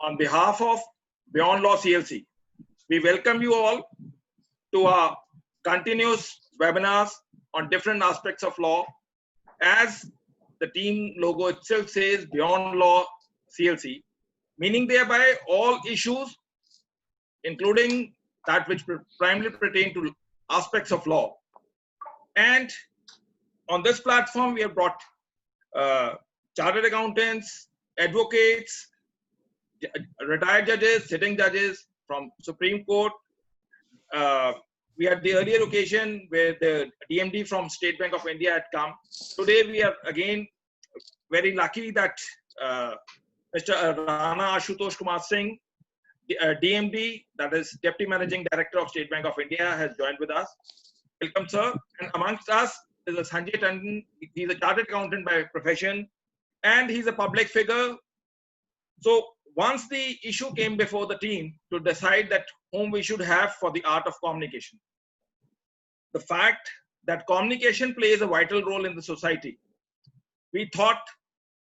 on behalf of Beyond Law CLC, we welcome you all to our continuous webinars on different aspects of law. As the team logo itself says, Beyond Law CLC, meaning thereby all issues, including that which primarily pertain to aspects of law. And on this platform, we have brought chartered accountants, advocates, retired judges, sitting judges from Supreme Court. We had the earlier occasion where the DMD from State Bank of India had come. Today, we are again very lucky that Mr. Rana Ashutosh Kumar Singh, DMD, that is Deputy Managing Director of State Bank of India, has joined with us. Welcome, sir. And amongst us is Sanjay Tandon. He's a chartered accountant by profession, and he's a public figure. So once the issue came before the team to decide that whom we should have for the art of communication, the fact that communication plays a vital role in the society, we thought,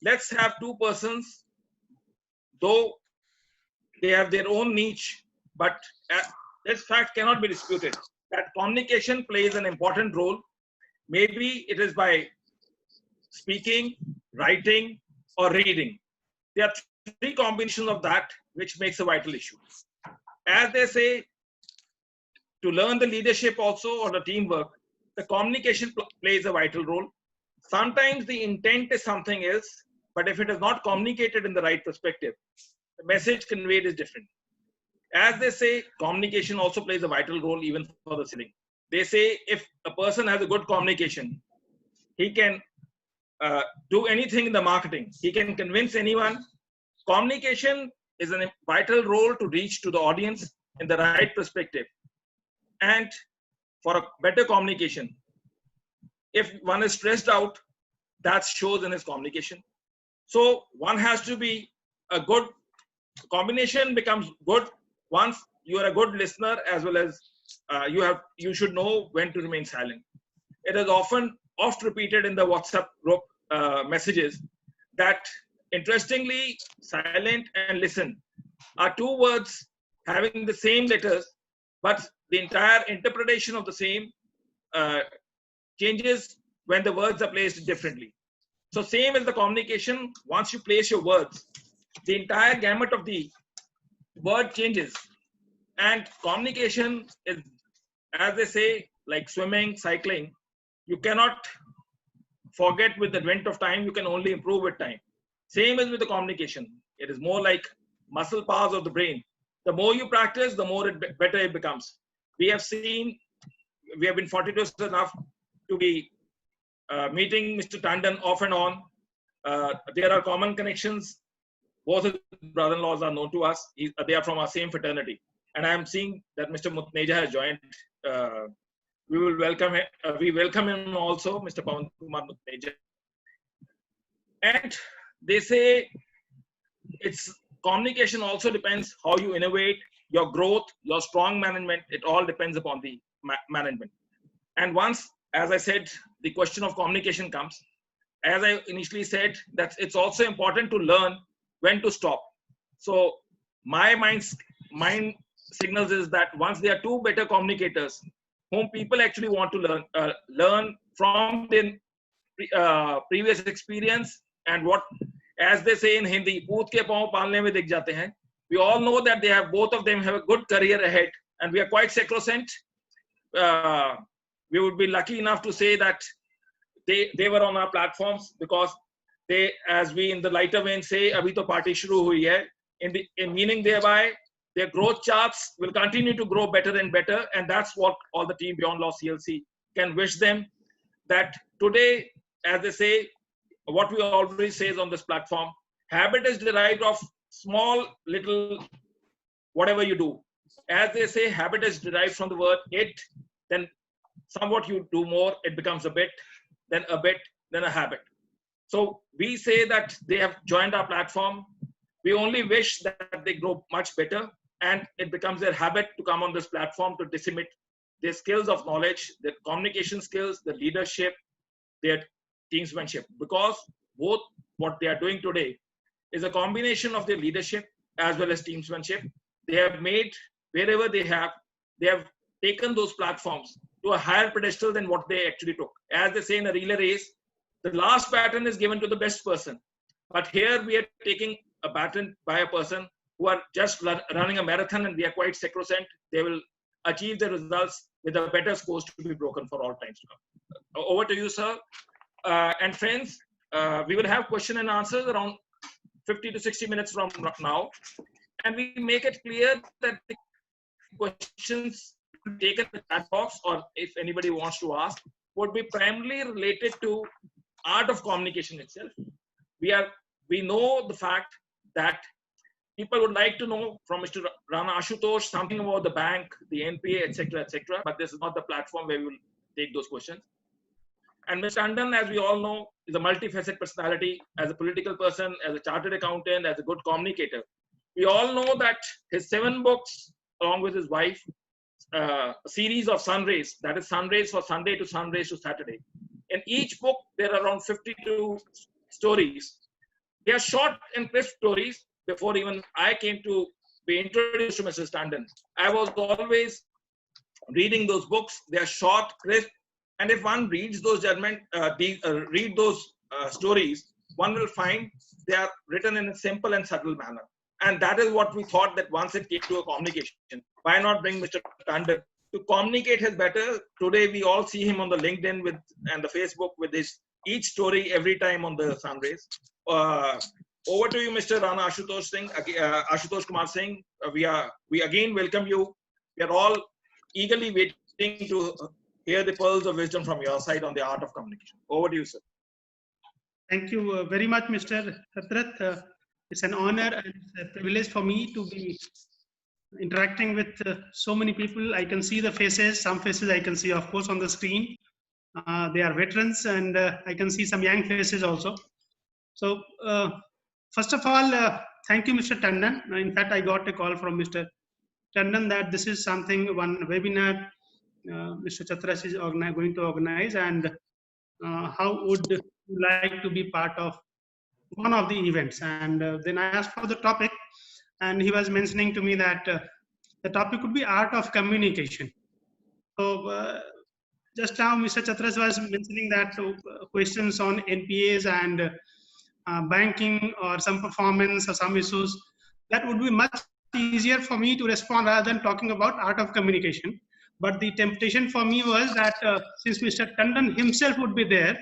let's have two persons, though they have their own niche, but this fact cannot be disputed, that communication plays an important role. Maybe it is by speaking, writing, or reading. There are three combinations of that which makes a vital issue. As they say, to learn the leadership also or the teamwork, the communication plays a vital role. Sometimes the intent is something else, but if it is not communicated in the right perspective, the message conveyed is different. As they say, communication also plays a vital role even for the selling. They say if a person has a good communication, he can do anything in the marketing. He can convince anyone. Communication is a vital role to reach to the audience in the right perspective. And for a better communication, if one is stressed out, that shows in his communication. So one has to be a good combination becomes good once you are a good listener, as well as you should know when to remain silent. It is oft repeated in the WhatsApp group messages that interestingly, silent and listen are two words having the same letters, but the entire interpretation of the same changes when the words are placed differently. So same as the communication, once you place your words, the entire gamut of the word changes. And communication is, as they say, like swimming, cycling. You cannot forget with the advent of time, you can only improve with time. Same as with the communication. It is more like muscle powers of the brain. The more you practice, the more better it becomes. We have been fortuitous enough to be meeting Mr. Tandon off and on. There are common connections. Both his brother-in-laws are known to us. They are from our same fraternity. And I am seeing that Mr. Mutneja has joined. We will welcome him. We welcome him also, Mr. Pawan Kumar Mutneja. And they say it's communication also depends how you innovate, your growth, your strong management. It all depends upon the management. And once, as I said, the question of communication comes. As I initially said, that it's also important to learn when to stop. So my mind signals is that once there are two better communicators whom people actually want to learn from their previous experience, and what, as they say in Hindi, "Poot ke paon palne mein dikh jate hain." We all know that they have, both of them have a good career ahead, and we are quite sacrosanct. We would be lucky enough to say that they were on our platforms because they, as we in the lighter vein say, abhi to party shuru hui hai, in meaning thereby their growth charts will continue to grow better and better. And that's what all the team Beyond Law CLC can wish them, that today, as they say, what we always say is on this platform, habit is derived of small little whatever you do. As they say, habit is derived from the word it, then somewhat you do more, it becomes a bit, then a habit. So we say that they have joined our platform. We only wish that they grow much better and it becomes their habit to come on this platform to disseminate their skills of knowledge, their communication skills, their leadership, their teamsmanship. Because both what they are doing today is a combination of their leadership as well as teamsmanship. They have made, wherever they have taken those platforms to a higher pedestal than what they actually took. As they say in a relay race, the last baton is given to the best person. But here we are taking a baton by a person who are just running a marathon, and we are quite sacrosanct. They will achieve the results with a better scores to be broken for all times to come. Over to you, sir. And friends, we will have question and answers around 50 to 60 minutes from now. And we make it clear that the questions taken in the chat box, or if anybody wants to ask, would be primarily related to art of communication itself. We know the fact that people would like to know from Mr. Rana Ashutosh something about the bank, the NPA, etc., but this is not the platform where we will take those questions. And Mr. Tandon, as we all know, is a multifaceted personality as a political person, as a chartered accountant, as a good communicator. We all know that his 7 books, along with his wife, a series of Sunrays, that is Sunrays for Sunday to Sunrays to Saturday. In each book, there are around 52 stories. They are short and crisp stories. Before even I came to be introduced to Mr. Tandon, I was always reading those books. They are short, crisp, and if one reads those stories, one will find they are written in a simple and subtle manner. And that is what we thought, that once it came to a communication, why not bring Mr. Tandon to communicate his better? Today we all see him on the LinkedIn and the Facebook with his each story every time on the Sunrays. Over to you, Mr. Rana Ashutosh Singh, Ashutosh Kumar Singh. We again welcome you. We are all eagerly waiting to hear the pearls of wisdom from your side on the art of communication. Over to you, sir. Thank you very much, Mr. Hatrat. It's an honor and a privilege for me to be interacting with so many people. I can see the faces. Some faces I can see, of course, on the screen. They are veterans, and I can see some young faces also. So, first of all, thank you, Mr. Tandon. In fact, I got a call from Mr. Tandon that this is something, one webinar Mr. Chatras is going to organize, and how would you like to be part of one of the events? And then I asked for the topic, and he was mentioning to me that the topic would be art of communication. So just now Mr. Chatras was mentioning that questions on NPAs and banking or some performance or some issues, that would be much easier for me to respond rather than talking about art of communication. But the temptation for me was that since Mr. Tandon himself would be there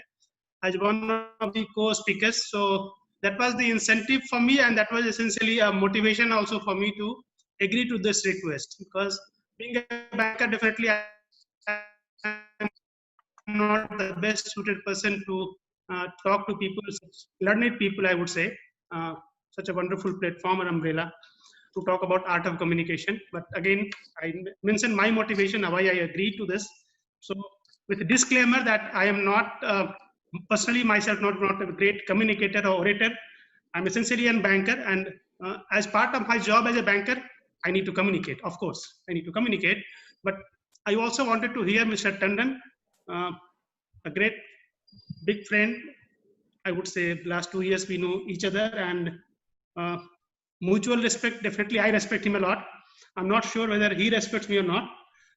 as one of the co-speakers, so that was the incentive for me, and that was essentially a motivation also for me to agree to this request. Because being a banker, definitely I'm not the best suited person to talk to people, learned people, I would say. Such a wonderful platform and umbrella to talk about art of communication. But again, I mentioned my motivation, why I agreed to this. So with a disclaimer that I am not, personally myself, not a great communicator or orator. I'm essentially a banker, and as part of my job as a banker, I need to communicate. Of course, I need to communicate. But I also wanted to hear Mr. Tandon, a great big friend. I would say last 2 years we know each other, and mutual respect. Definitely, I respect him a lot. I'm not sure whether he respects me or not,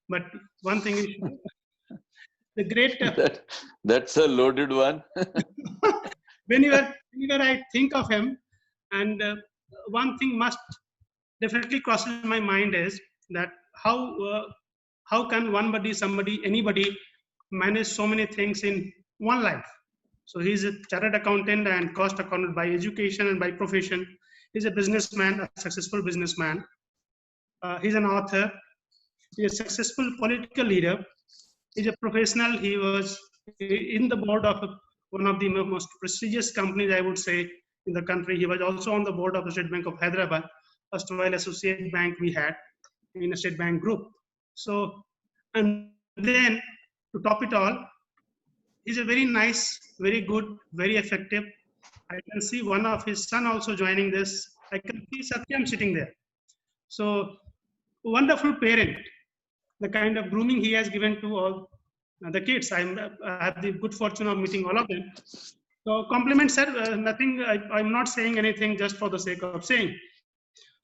but one thing is the great. That's a loaded one. whenever I think of him, and one thing must definitely crosses my mind is that how can anybody manage so many things in one life? So he's a chartered accountant and cost accountant by education and by profession. He's a businessman, a successful businessman. He's an author. He's a successful political leader. He's a professional. He was in the board of one of the most prestigious companies, I would say, in the country. He was also on the board of the State Bank of Hyderabad, first while associate bank we had in a State Bank group. So, and then to top it all, he's a very nice, very good, very effective. I can see one of his son also joining this. I can see Satyam sitting there. So, wonderful parent. The kind of grooming he has given to all the kids. I have the good fortune of meeting all of them. So, compliments, sir. Nothing. I'm not saying anything just for the sake of saying.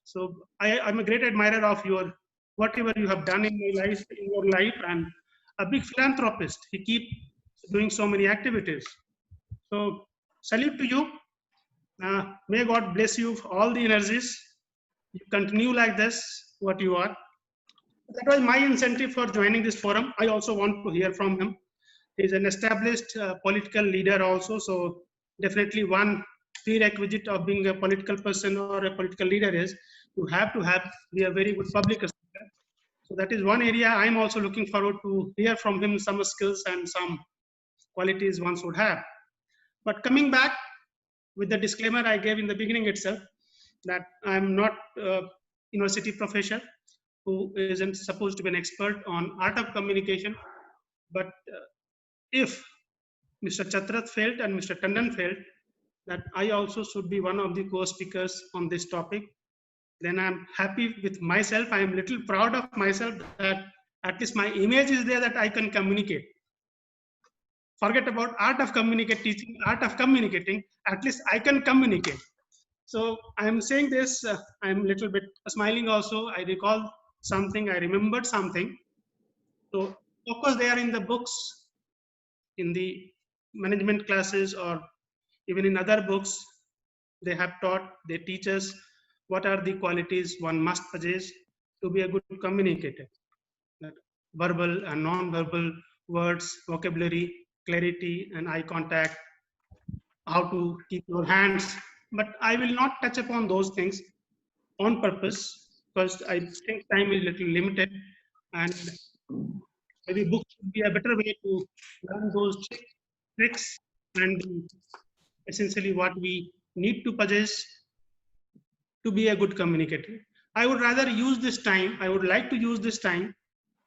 So I'm a great admirer of your whatever you have done in your life, and a big philanthropist. He keep doing so many activities. So salute to you. May God bless you for all the energies. You continue like this, what you are. That was my incentive for joining this forum. I also want to hear from him. He's an established political leader also, so definitely one prerequisite of being a political person or a political leader is you have to be a very good public speaker. So that is one area I'm also looking forward to hear from him some skills and some qualities one should have. But coming back with the disclaimer I gave in the beginning itself, that I'm not a university professor who isn't supposed to be an expert on art of communication, but if Mr. Chatrat felt and Mr. Tandon felt that I also should be one of the co-speakers on this topic, then I'm happy with myself. I am little proud of myself that at least my image is there that I can communicate. Forget about art of teaching art of communicating, at least I can communicate. So I'm saying this, I'm a little bit smiling also. I recall something, I remembered something. So of course they are in the books, in the management classes, or even in other books, they have taught, they teach us what are the qualities one must possess to be a good communicator. That verbal and non-verbal words, vocabulary, clarity and eye contact, how to keep your hands. But I will not touch upon those things on purpose because I think time is little limited, and maybe book should be a better way to learn those tricks and essentially what we need to possess to be a good communicator. I would rather use this time, I would like to use this time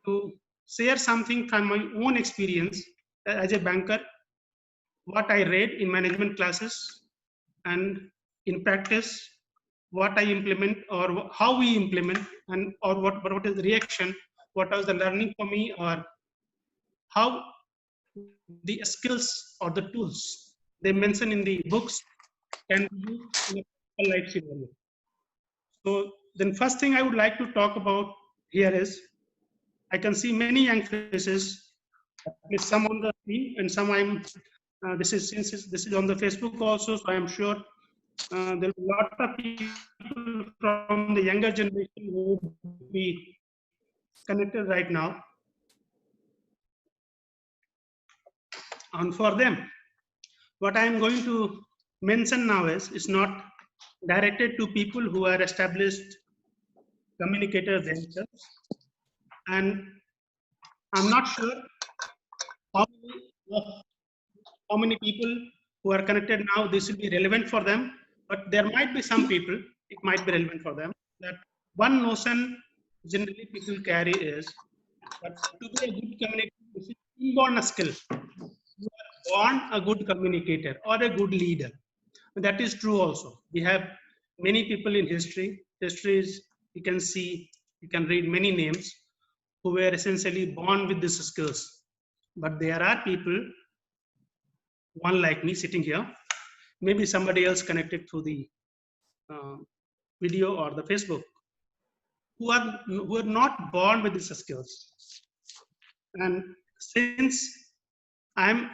to share something from my own experience as a banker, what I read in management classes, and in practice, what I implement or how we implement, and or what is the reaction, what was the learning for me, or how the skills or the tools they mention in the books can be used in a life scenario. So then first thing I would like to talk about here is, I can see many young faces, at least some on the screen and some this is on the Facebook also, so I am sure there are a lot of people from the younger generation who would be connected right now. And for them, what I am going to mention now is not directed to people who are established communicators themselves. And I'm not sure how many people who are connected now, this will be relevant for them, but there might be some people, it might be relevant for them, that one notion generally people carry is that to be a good communicator, this is inborn skill. You are born a good communicator or a good leader. And that is true also. We have many people in history. History is, you can see, you can read many names who were essentially born with these skills. But there are people, one like me sitting here, maybe somebody else connected through the video or the Facebook, who are not born with these skills. And since I'm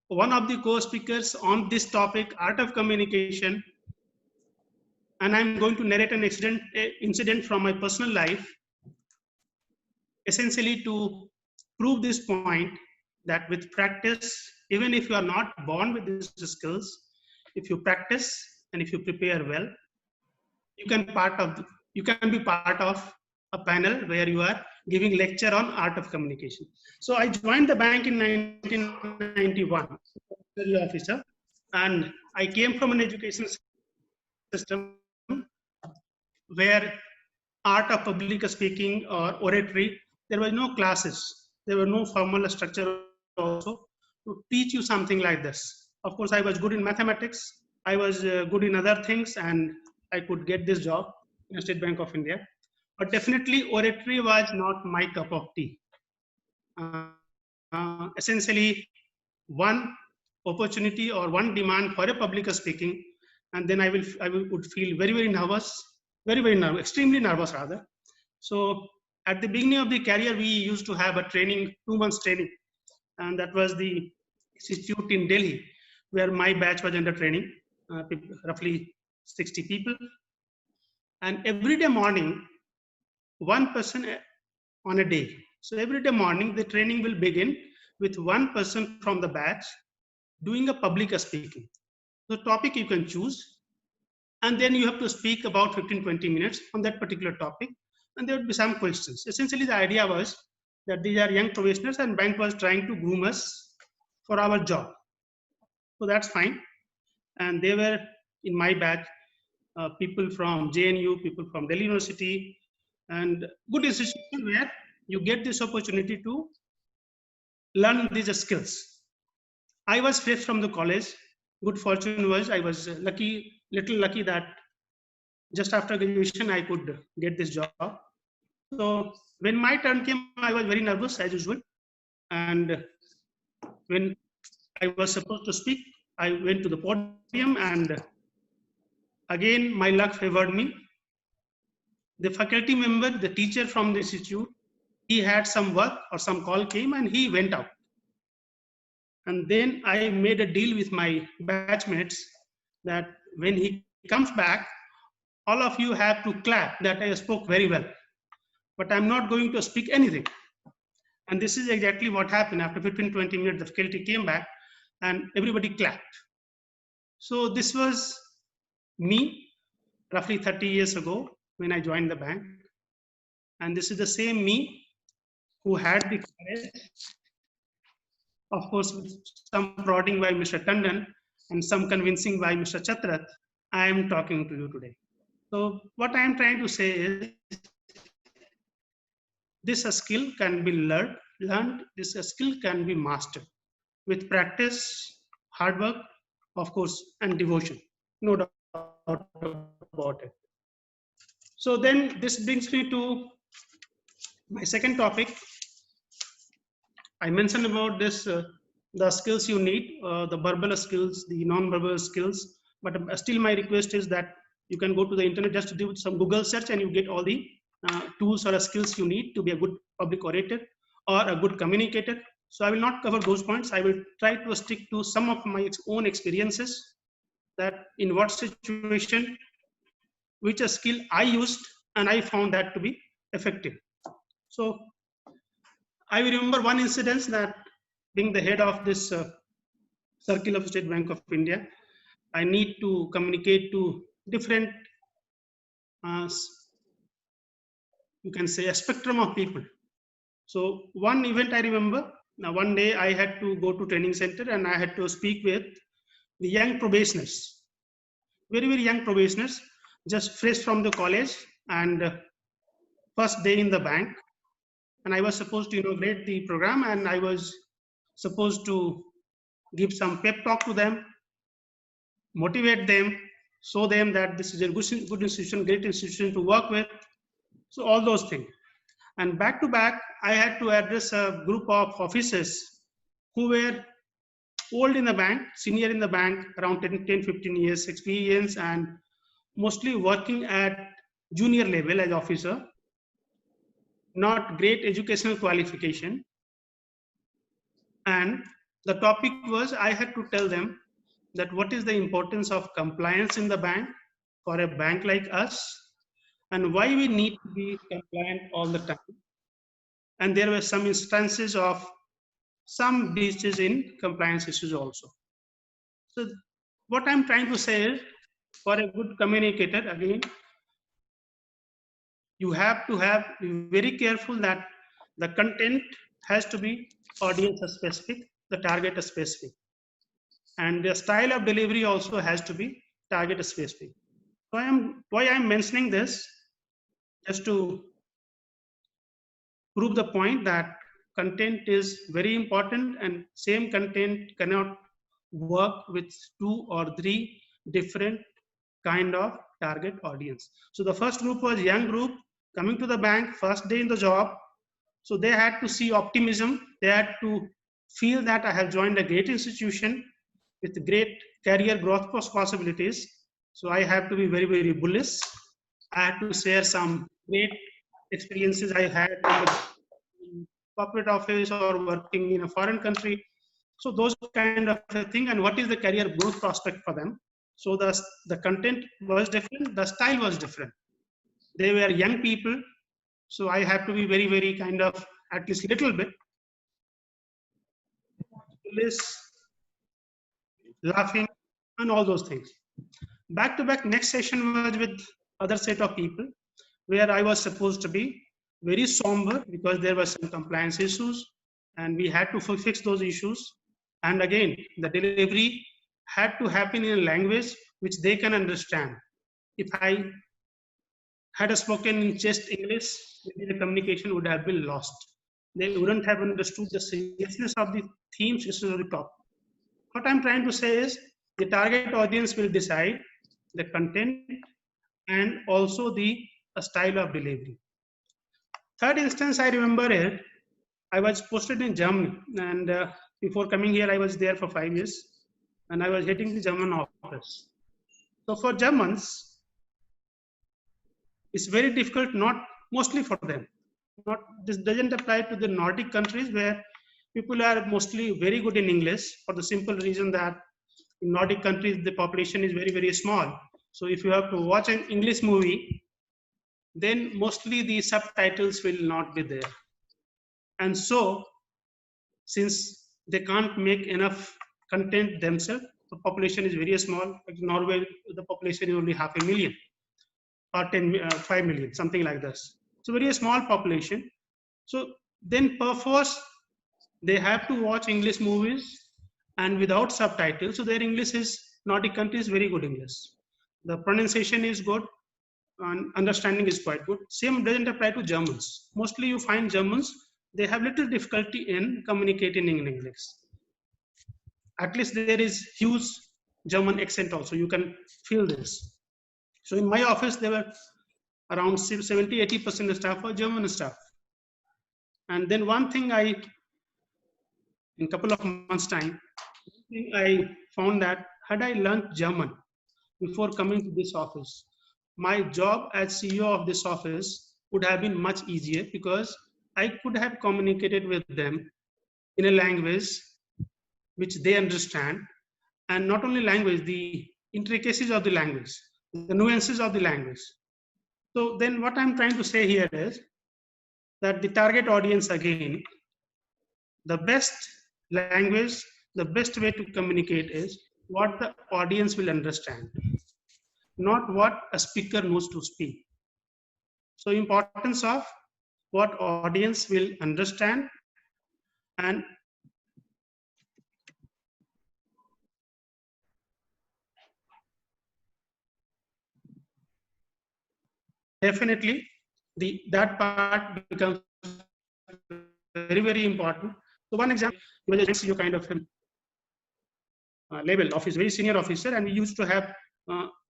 one of the co-speakers on this topic, art of communication, and I'm going to narrate an incident from my personal life, essentially to prove this point that with practice, even if you are not born with these skills, if you practice and if you prepare well, you can be part of a panel where you are giving lecture on art of communication. So I joined the bank in 1991, officer, and I came from an education system where art of public speaking or oratory, there were no classes, there were no formal structure also to teach you something like this. Of course, I was good in mathematics, I was good in other things, and I could get this job in State Bank of India. But definitely oratory was not my cup of tea. Essentially, one opportunity or one demand for a public speaking, and then I would feel very, very nervous. very nervous, extremely nervous rather. So at the beginning of the career, we used to have a training, 2 months training, and that was the institute in Delhi, where my batch was under training, roughly 60 people. And every day morning, one person on a day. So every day morning, the training will begin with one person from the batch doing a public speaking. The topic you can choose, and then you have to speak about 15-20 minutes on that particular topic, and there would be some questions. Essentially, the idea was that these are young professionals and bank was trying to groom us for our job. So that's fine. And they were in my batch, people from JNU, people from Delhi University, and good institution where you get this opportunity to learn these skills. I was fresh from the college. Good fortune was I was little lucky that just after graduation I could get this job. So when my turn came, I was very nervous as usual. And when I was supposed to speak, I went to the podium, and again my luck favored me. The faculty member, the teacher from the institute, he had some work or some call came and he went out. And then I made a deal with my batchmates that when he comes back, all of you have to clap that I spoke very well, but I'm not going to speak anything. And this is exactly what happened. After 15-20 minutes, the faculty came back and everybody clapped. So this was me roughly 30 years ago when I joined the bank. And this is the same me who had the courage, of course, with some prodding by Mr. Tandon and some convincing by Mr. Chatrat, I am talking to you today. So what I am trying to say is, this skill can be learned, this skill can be mastered with practice, hard work, of course, and devotion, no doubt about it. So then this brings me to my second topic. I mentioned about this, the skills you need, the verbal skills, the non-verbal skills, but still my request is that you can go to the internet, just do some Google search and you get all the tools or skills you need to be a good public orator or a good communicator. So I will not cover those points. I will try to stick to some of my own experiences, that in what situation, which a skill I used and I found that to be effective. So I remember one incident that being the head of this circle of State Bank of India, I need to communicate to different, you can say, a spectrum of people. So one event I remember, now one day I had to go to training center and I had to speak with the young probationers, very young probationers, just fresh from the college and first day in the bank. And I was supposed to inaugurate the program and I was supposed to give some pep talk to them, motivate them, show them that this is a good institution, great institution to work with. So all those things. And back to back, I had to address a group of officers who were old in the bank, senior in the bank, around 10-15 years experience, and mostly working at junior level as officer, not great educational qualification. And the topic was, I had to tell them that what is the importance of compliance in the bank for a bank like us, and why we need to be compliant all the time. And there were some instances of some breaches in compliance issues also. So what I'm trying to say is, for a good communicator, again, you have to be very careful that the content has to be audience specific, the target specific. And the style of delivery also has to be target specific. So why I'm mentioning this, just to prove the point that content is very important, and same content cannot work with 2 or 3 different kind of target audience. So the first group was young group coming to the bank, first day in the job. So they had to see optimism. They had to feel that I have joined a great institution with great career growth possibilities. So I have to be very bullish. I had to share some great experiences I had in corporate office or working in a foreign country. So those kind of a thing, and what is the career growth prospect for them. So the content was different, the style was different. They were young people, so I have to be very, very kind of at least little bit less laughing and all those things. Back to back next session was with other set of people where I was supposed to be very somber because there were some compliance issues and we had to fix those issues. And again, the delivery had to happen in a language which they can understand. If I had spoken in just English, maybe the communication would have been lost. They wouldn't have understood the seriousness of the theme, seriousness of the topic. What I'm trying to say is the target audience will decide the content and also the style of delivery. Third instance I remember it, I was posted in Germany and before coming here I was there for 5 years and I was hitting the German office. So for Germans, it's very difficult, not mostly for them. This doesn't apply to the Nordic countries where people are mostly very good in English for the simple reason that in Nordic countries the population is very, very small. So if you have to watch an English movie, then mostly the subtitles will not be there. And so, since they can't make enough content themselves, the population is very small. Like Norway, the population is only 500,000 or 5 million, something like this. So very small population. So then perforce, they have to watch English movies and without subtitles. So their English is, Nordic countries, very good English. The pronunciation is good and understanding is quite good. Same doesn't apply to Germans. Mostly you find Germans, they have little difficulty in communicating in English. At least there is huge German accent also. You can feel this. So in my office, there were around 70-80% of staff were German staff. And then one thing in a couple of months' time, I found that had I learned German before coming to this office, my job as CEO of this office would have been much easier because I could have communicated with them in a language which they understand, and not only language, the intricacies of the language, the nuances of the language. So then what I'm trying to say here is that the target audience, again, the best language, the best way to communicate is what the audience will understand, not what a speaker knows to speak. So importance of what audience will understand and definitely that part becomes very, very important. So one example, he was a CEO kind of level office, very senior officer, and we used to have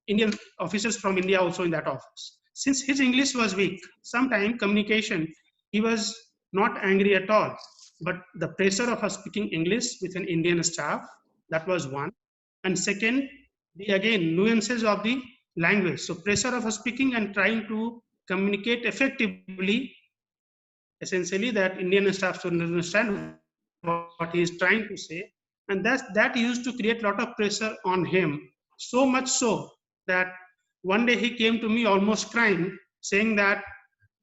Indian officers from India also in that office. Since his English was weak, sometime communication, he was not angry at all. But the pressure of speaking English with an Indian staff, that was one. And second, again, nuances of the language. So pressure of speaking and trying to communicate effectively, essentially that Indian staff should understand what he is trying to say. And that used to create a lot of pressure on him. So much so that one day he came to me almost crying, saying that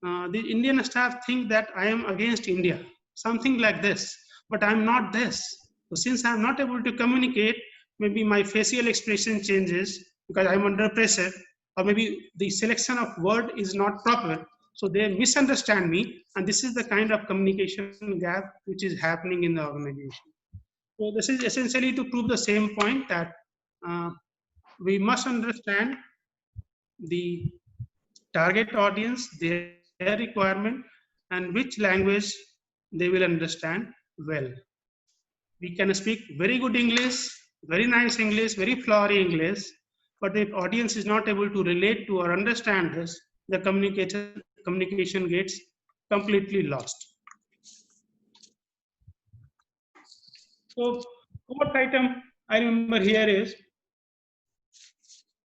the Indian staff think that I am against India, something like this, but I'm not this. So since I'm not able to communicate, maybe my facial expression changes because I'm under pressure, or maybe the selection of word is not proper. So they misunderstand me, and this is the kind of communication gap which is happening in the organization. So this is essentially to prove the same point that we must understand the target audience, their requirement, and which language they will understand well. We can speak very good English, very nice English, very flowery English, but if audience is not able to relate to or understand this, the communication gets completely lost. So fourth item I remember here is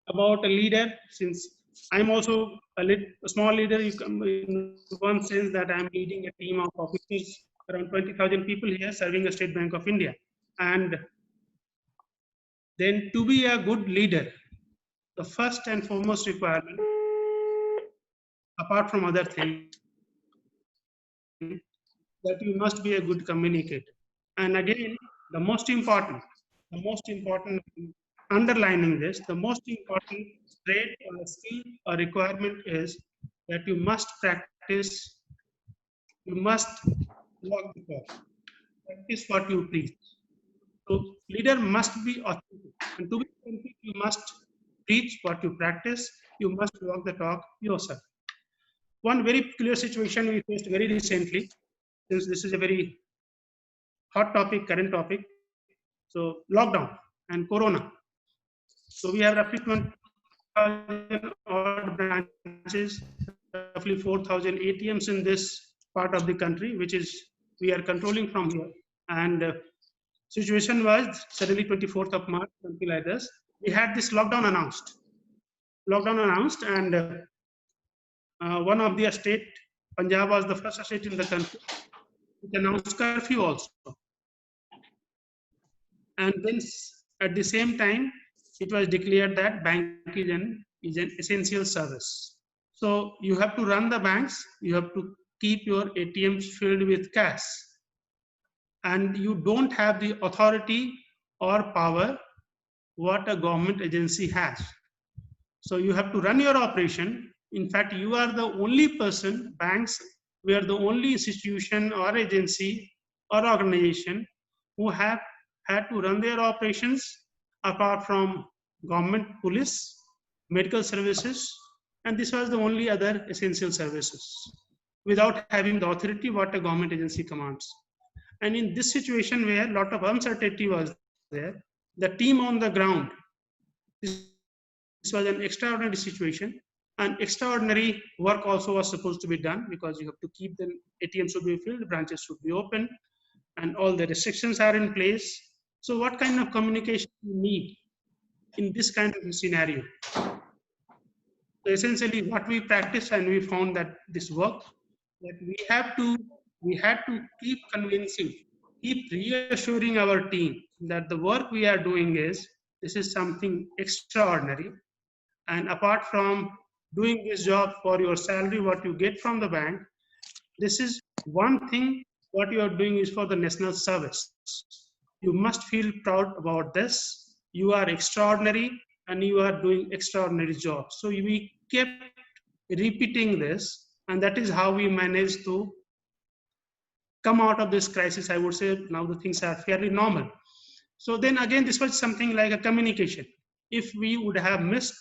about a leader. Since I'm also a small leader in one sense that I'm leading a team of officers, around 20,000 people here serving the State Bank of India. And then to be a good leader, the first and foremost requirement, apart from other things, that you must be a good communicator. And again, the most important, underlining this, the most important trait or skill or requirement is that you must practice, you must walk the talk, practice what you preach. So leader must be authentic, and to be authentic, you must preach what you practice. You must walk the talk yourself. One very clear situation we faced very recently, since this is a very hot topic, current topic. So lockdown and Corona. So we have roughly 20,000 odd branches, roughly 4,000 ATMs in this part of the country, which is we are controlling from here. And situation was suddenly 24th of March, something like this. We had this lockdown announced. And one of the state, Punjab was the first state in the country, which announced curfew also. And then at the same time, it was declared that bank is an essential service. So you have to run the banks, you have to keep your ATMs filled with cash. And you don't have the authority or power what a government agency has. So you have to run your operation. In fact, you are the only person, banks, we are the only institution or agency or organization who have had to run their operations apart from government police, medical services, and this was the only other essential services without having the authority what a government agency commands. And in this situation where a lot of uncertainty was there, the team on the ground, this was an extraordinary situation, and extraordinary work also was supposed to be done because you have to keep the ATMs should be filled, branches should be open, and all the restrictions are in place. So what kind of communication you need in this kind of a scenario? So essentially what we practiced and we found that this worked, that we had to keep convincing, keep reassuring our team that the work we are doing is, this is something extraordinary. And apart from doing this job for your salary, what you get from the bank, this is one thing, what you are doing is for the national service. You must feel proud about this. You are extraordinary and you are doing extraordinary job. So we kept repeating this, and that is how we managed to come out of this crisis. I would say now the things are fairly normal. So then again, this was something like a communication. If we would have missed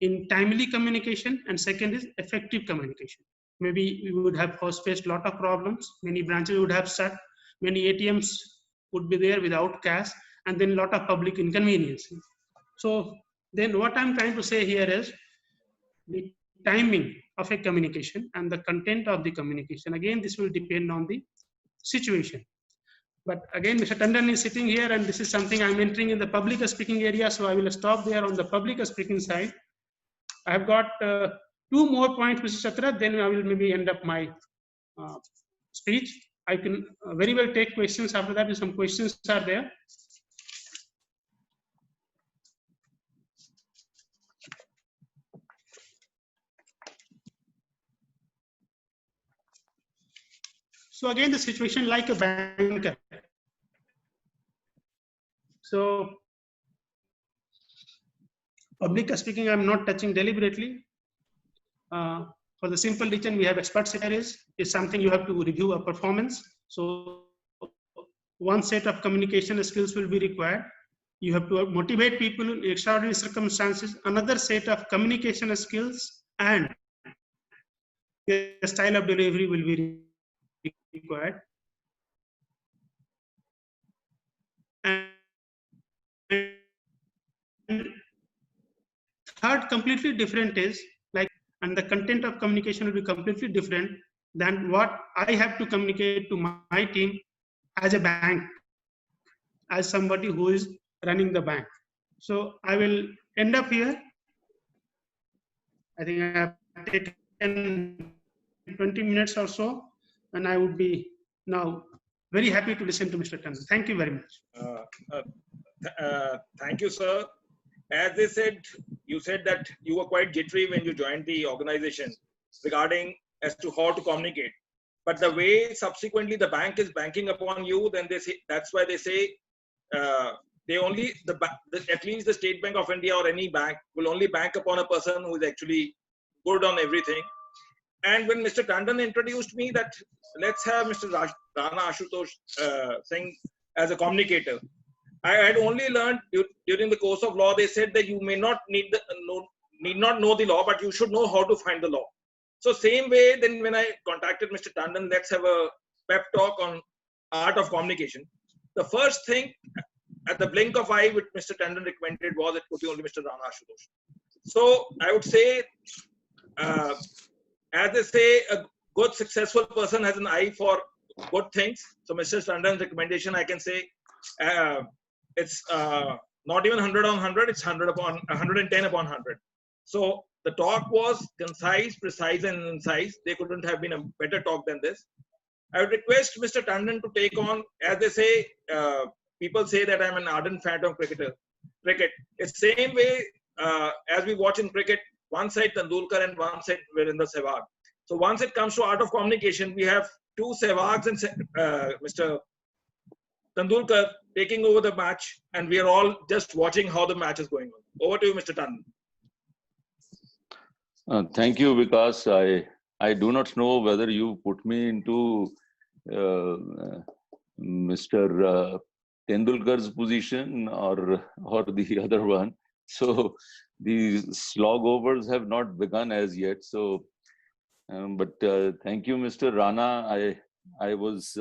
in timely communication, and second is effective communication, maybe we would have first faced a lot of problems. Many branches would have shut, many ATMs would be there without cash, and then a lot of public inconvenience. So then what I'm trying to say here is the timing of a communication and the content of the communication. Again, this will depend on the situation. But again, Mr. Tandon is sitting here, and this is something I'm entering in the public speaking area, so I will stop there on the public speaking side. I have got 2 more points, Mr. Chatra, then I will maybe end up my speech. I can very well take questions after that if some questions are there. So again, the situation like a banker. So public speaking, I'm not touching deliberately. For the simple reason, we have experts here is something you have to review a performance. So one set of communication skills will be required. You have to motivate people in extraordinary circumstances. Another set of communication skills and the style of delivery will be required. And third, completely different is like, and the content of communication will be completely different than what I have to communicate to my team as a bank, as somebody who is running the bank. So I will end up here. I think I have taken 20 minutes or so, and I would be now very happy to listen to Mr. Tandon. Thank you very much. Thank you, sir. As they said, you said that you were quite jittery when you joined the organization regarding as to how to communicate. But the way subsequently the bank is banking upon you, then they say that's why they say they only at least the State Bank of India or any bank will only bank upon a person who is actually good on everything. And when Mr. Tandon introduced me that let's have Mr. Rana Ashutosh Singh as a communicator, I had only learned during the course of law. They said that you may not need not know the law, but you should know how to find the law. So same way, then when I contacted Mr. Tandon, let's have a pep talk on art of communication. The first thing at the blink of eye which Mr. Tandon recommended was it could be only Mr. Rana Ashutosh. So I would say, as they say, a good successful person has an eye for good things. So Mr. Tandon's recommendation, I can say, it's not even 100 on 100, it's 100 upon 110 upon 100. So the talk was concise, precise, and incisive. They couldn't have been a better talk than this. I would request Mr. Tandon to take on, as they say, people say that I'm an ardent fan of cricket. It's the same way as we watch in cricket, one side Tendulkar and one side Virendra Sehwag. So once it comes to art of communication, we have two Sehwags and Mr. Tendulkar taking over the match, and we are all just watching how the match is going on. Over to you, Mr. Tandon. Thank you, Vikas. I do not know whether you put me into Mr. Tendulkar's position or the other one. So the slog overs have not begun as yet. So, but thank you, Mr. Rana. I was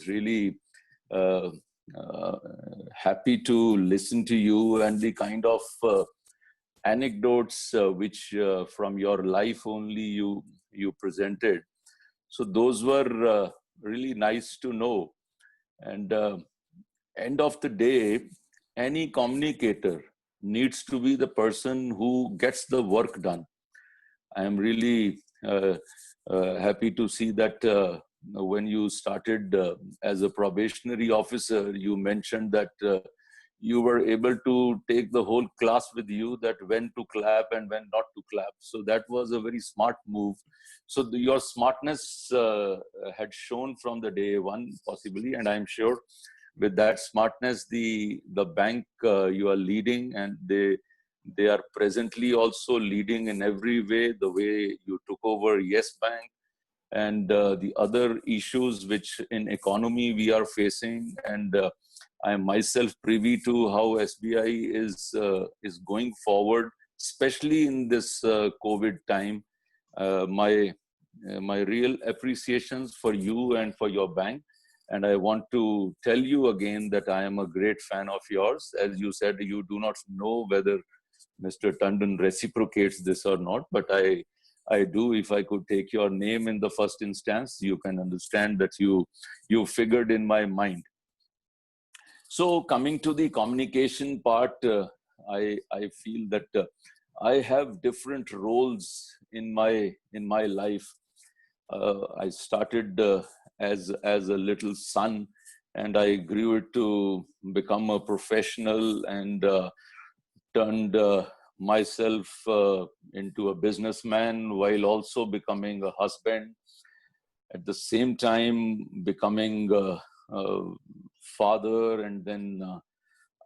really happy to listen to you and the kind of anecdotes which from your life only you presented. So those were really nice to know. And end of the day, any communicator needs to be the person who gets the work done. I am really happy to see that when you started as a probationary officer, you mentioned that you were able to take the whole class with you, that when to clap and when not to clap. So that was a very smart move. So your smartness had shown from the day one, possibly, and I'm sure with that smartness, the bank you are leading, and they are presently also leading in every way, the way you took over Yes Bank and the other issues which in economy we are facing. And I am myself privy to how SBI is going forward, especially in this COVID time. My real appreciations for you and for your bank. And I want to tell you again that I am a great fan of yours. As you said, you do not know whether Mr. Tandon reciprocates this or not, but I do. If I could take your name in the first instance, you can understand that you figured in my mind. So coming to the communication part, I feel that I have different roles in my life. I started as a little son, and I grew it to become a professional and turned myself into a businessman while also becoming a husband. At the same time, becoming a father, and then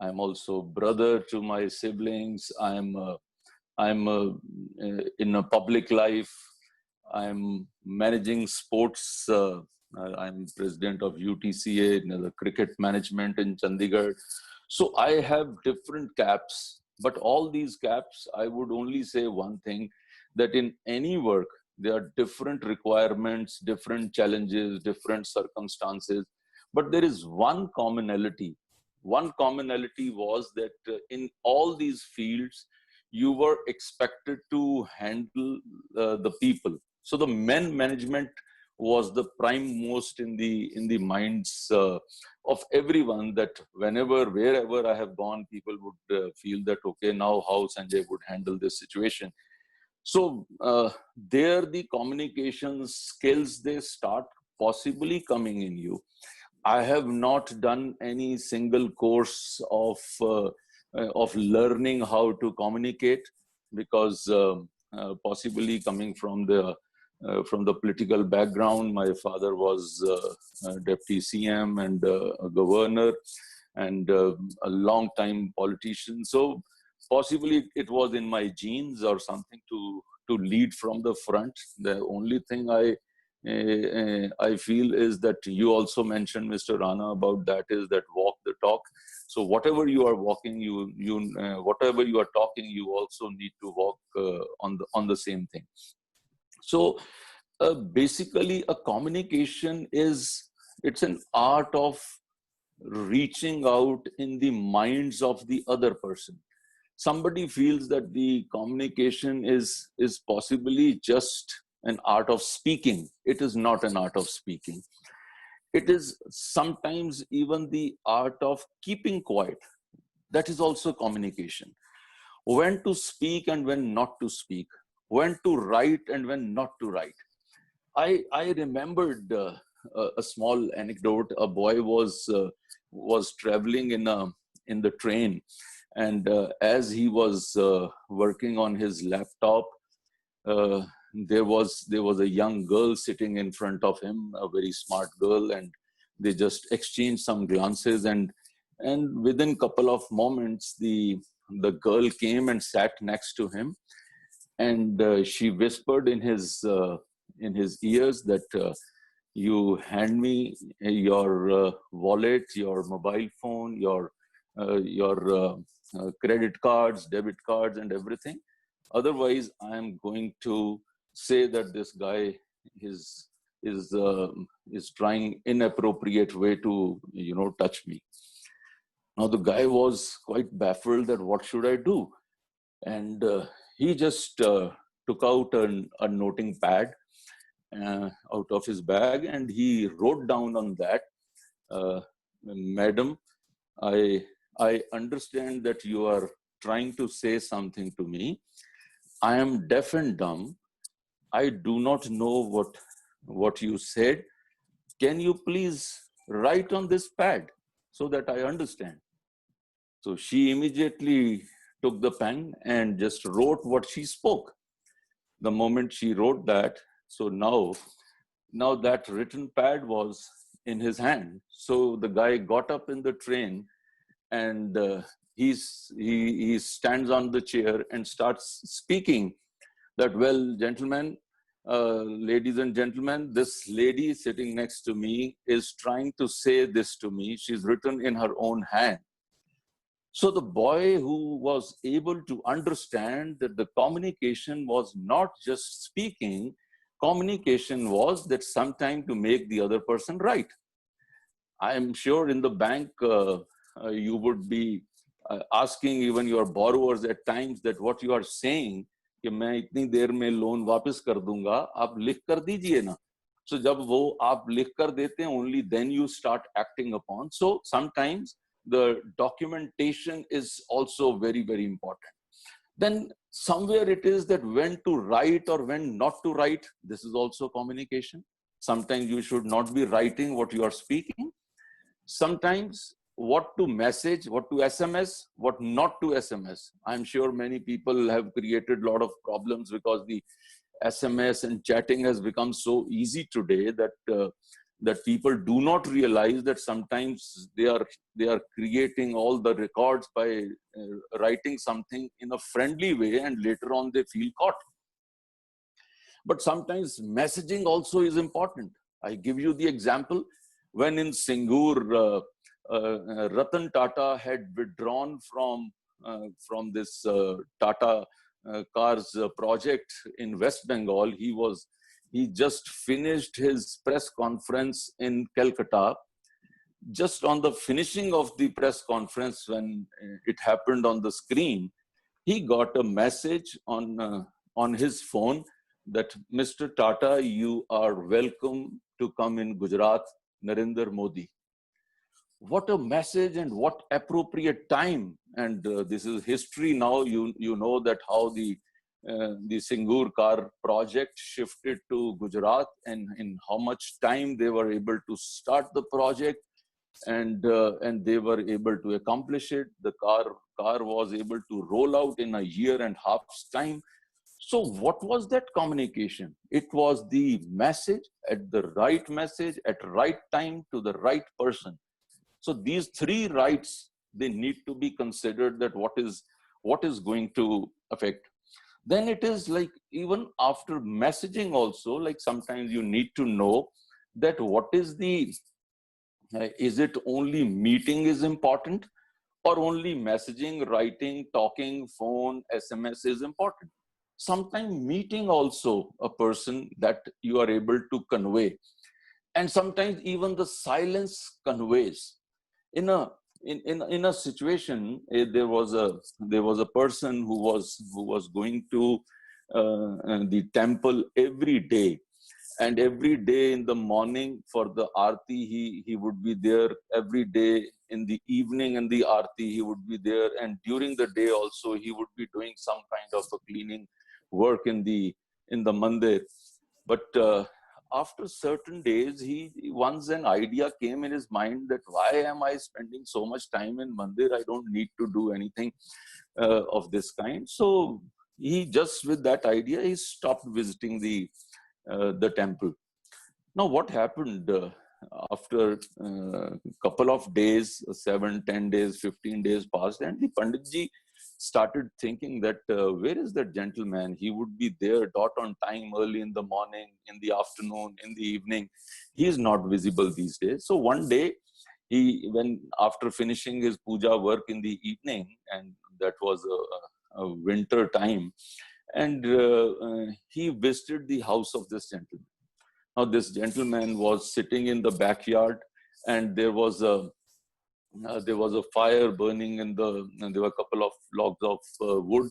I'm also brother to my siblings. I'm in a public life. I'm managing sports. I'm president of UTCA, the cricket management in Chandigarh. So I have different caps, but all these caps, I would only say one thing, that in any work, there are different requirements, different challenges, different circumstances, but there is one commonality. One commonality was that in all these fields, you were expected to handle the people. So the men management was the prime most in the minds of everyone, that wherever I have gone, people would feel that, okay, now how Sanjay would handle this situation. So there the communication skills, they start possibly coming in you. I have not done any single course of learning how to communicate, because possibly coming from the political background, my father was deputy CM and a governor and a long time politician. So possibly it was in my genes or something to lead from the front. The only thing I feel is that you also mentioned, Mr. Rana, about that, is that walk the talk. So whatever you are walking, whatever you are talking, you also need to walk on the same thing. So basically, a communication it's an art of reaching out in the minds of the other person. Somebody feels that the communication is possibly just an art of speaking. It is not an art of speaking. It is sometimes even the art of keeping quiet. That is also communication. When to speak and when not to speak. When to write and when not to write. I remembered a small anecdote. A boy was traveling in the train, and as he was working on his laptop, there was a young girl sitting in front of him, a very smart girl, and they just exchanged some glances, and within a couple of moments, the girl came and sat next to him, and she whispered in his ears that you hand me your wallet, your mobile phone, your credit cards, debit cards, and everything. Otherwise, I am going to say that this guy is trying inappropriate way to touch me. Now the guy was quite baffled that what should I do, and he just took out a noting pad out of his bag, and he wrote down on that, "Madam, I understand that you are trying to say something to me. I am deaf and dumb. I do not know what you said. Can you please write on this pad so that I understand?" So she immediately took the pen and just wrote what she spoke. The moment she wrote that, so now that written pad was in his hand. So the guy got up in the train, and he stands on the chair and starts speaking that, "Well, gentlemen, ladies and gentlemen, this lady sitting next to me is trying to say this to me. She's written in her own hand." So the boy who was able to understand that the communication was not just speaking, communication was that sometime to make the other person right. I am sure in the bank, you would be asking even your borrowers at times that what you are saying, कि मैं इतनी देर में loan वापस कर दूंगा, आप लिख कर दीजिए ना. So जब वो आप लिख कर देते हैं, only then you start acting upon. So sometimes the documentation is also very, very important. Then somewhere it is that when to write or when not to write, this is also communication. Sometimes you should not be writing what you are speaking. Sometimes what to message, what to SMS, what not to SMS. I'm sure many people have created a lot of problems because the SMS and chatting has become so easy today that that people do not realize that sometimes they are creating all the records by writing something in a friendly way, and later on they feel caught. But sometimes messaging also is important. I give you the example. When in Singur, Ratan Tata had withdrawn from this Tata Cars project in West Bengal. He just finished his press conference in Calcutta. Just on the finishing of the press conference, when it happened on the screen, he got a message on his phone that, "Mr. Tata, you are welcome to come in Gujarat, Narendra Modi." What a message, and what appropriate time. And this is history now. You know that how the the Singur car project shifted to Gujarat, and in how much time they were able to start the project, and they were able to accomplish it. The car was able to roll out in a year and a half's time. So what was that communication? It was the message at the right time to the right person. So these three rights, they need to be considered, that what is going to affect. Then it is like, even after messaging also, like sometimes you need to know that what is is it only meeting is important, or only messaging, writing, talking, phone, SMS is important. Sometimes meeting also a person that you are able to convey, and sometimes even the silence conveys. In a situation, there was a person who was going to the temple every day, and every day in the morning for the aarti he would be there. Every day in the evening in the aarti he would be there, and during the day also he would be doing some kind of a cleaning work in the mandir. But after certain days, once an idea came in his mind that why am I spending so much time in mandir? I don't need to do anything of this kind. So he just, with that idea, he stopped visiting the temple. Now, what happened after a couple of days, 7, 10 days, 15 days passed, and the Panditji started thinking that where is that gentleman? He would be there dot on time, early in the morning, in the afternoon, in the evening. He is not visible these days. So one day, after finishing his puja work in the evening, and that was a winter time, and he visited the house of this gentleman. Now, this gentleman was sitting in the backyard, and there was a fire burning and there were a couple of logs of wood,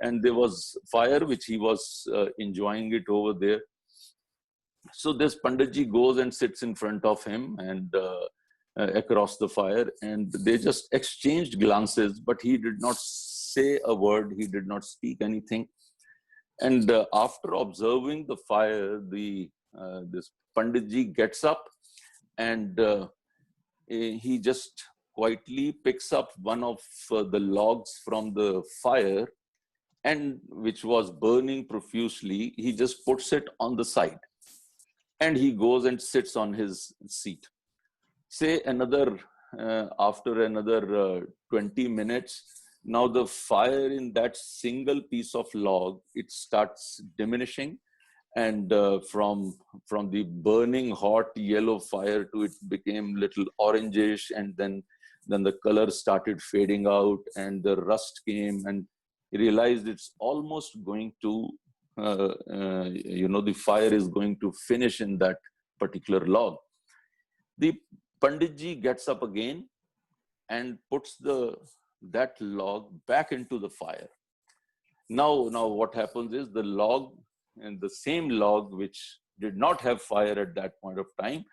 and there was fire which he was enjoying it over there. So this Panditji goes and sits in front of him and across the fire, and they just exchanged glances, but he did not say a word. He did not speak anything. And after observing the fire, this Panditji gets up, and he just quietly picks up one of the logs from the fire, and which was burning profusely. He just puts it on the side, and he goes and sits on his seat. Say after another 20 minutes, now the fire in that single piece of log, it starts diminishing, and from the burning hot yellow fire to it became little orangish, and then the color started fading out, and the rust came, and he realized it's almost going to the fire is going to finish in that particular log. The Panditji gets up again and puts that log back into the fire. Now what happens is, the log, and the same log which did not have fire at that point of time,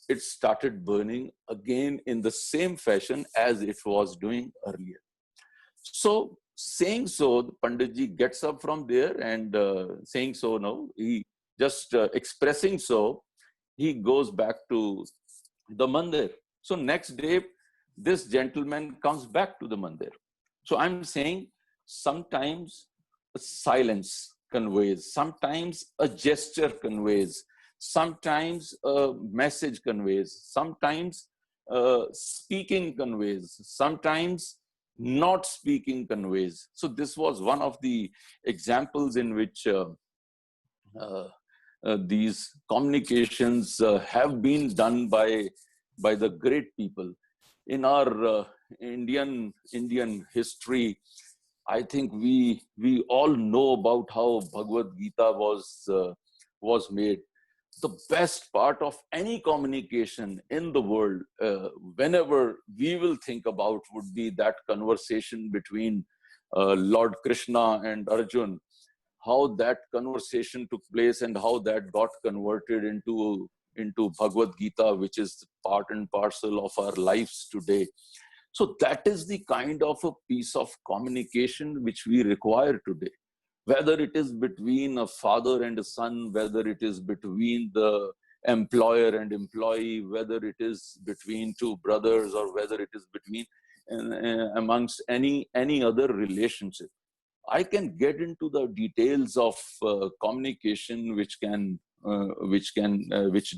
it started burning again in the same fashion as it was doing earlier. So saying so, the Panditji gets up from there, and saying so, no, he just expressing so, he goes back to the mandir. So next day, this gentleman comes back to the mandir. So I'm saying, sometimes silence conveys, sometimes a gesture conveys, sometimes a message conveys, sometimes speaking conveys, sometimes not speaking conveys. So this was one of the examples in which these communications have been done by the great people. In our Indian history, I think we all know about how Bhagavad Gita was made. The best part of any communication in the world, whenever we will think about, would be that conversation between Lord Krishna and Arjun. How that conversation took place and how that got converted into Bhagavad Gita, which is part and parcel of our lives today. So that is the kind of a piece of communication which we require today. whether it is between a father and a son, whether it is between the employer and employee, whether it is between two brothers, or whether it is between amongst any other relationship. I can get into the details of communication, which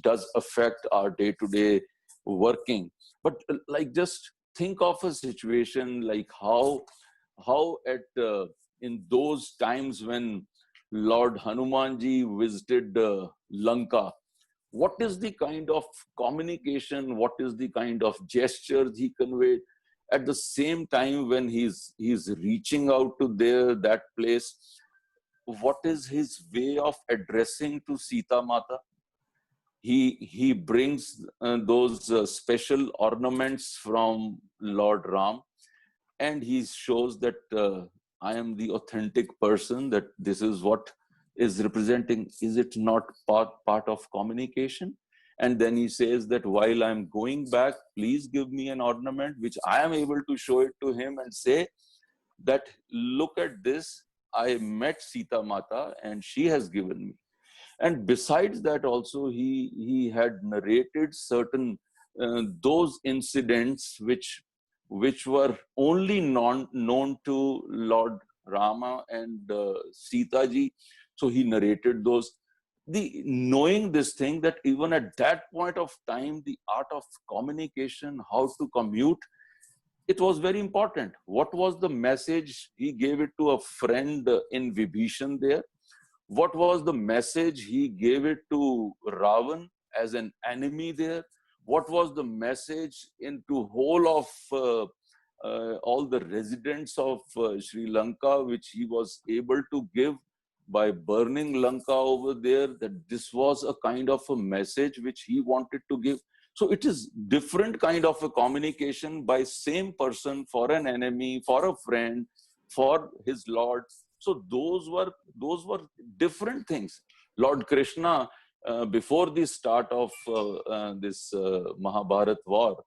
does affect our day-to-day working. But like, just think of a situation like how at in those times when Lord Hanumanji visited Lanka, what is the kind of communication, what is the kind of gestures he conveyed? At the same time, when he's reaching out to that place, what is his way of addressing to Sita Mata? He brings those special ornaments from Lord Ram, and he shows that I am the authentic person, that this is what is representing. Is it not part of communication? And then he says that while I'm going back, please give me an ornament, which I am able to show it to him and say that, look at this, I met Sita Mata and she has given me. And besides that also, he had narrated certain those incidents which were only known to Lord Rama and Sita ji. So he narrated those. Knowing this thing, that even at that point of time, the art of communication, how to commute, it was very important. What was the message? He gave it to a friend in Vibhishan there. What was the message? He gave it to Ravan as an enemy there. What was the message into whole of all the residents of Sri Lanka, which he was able to give by burning Lanka over there, that this was a kind of a message which he wanted to give. So it is different kind of a communication by same person for an enemy, for a friend, for his Lord. So those were different things. Lord Krishna, before the start of this Mahabharat war,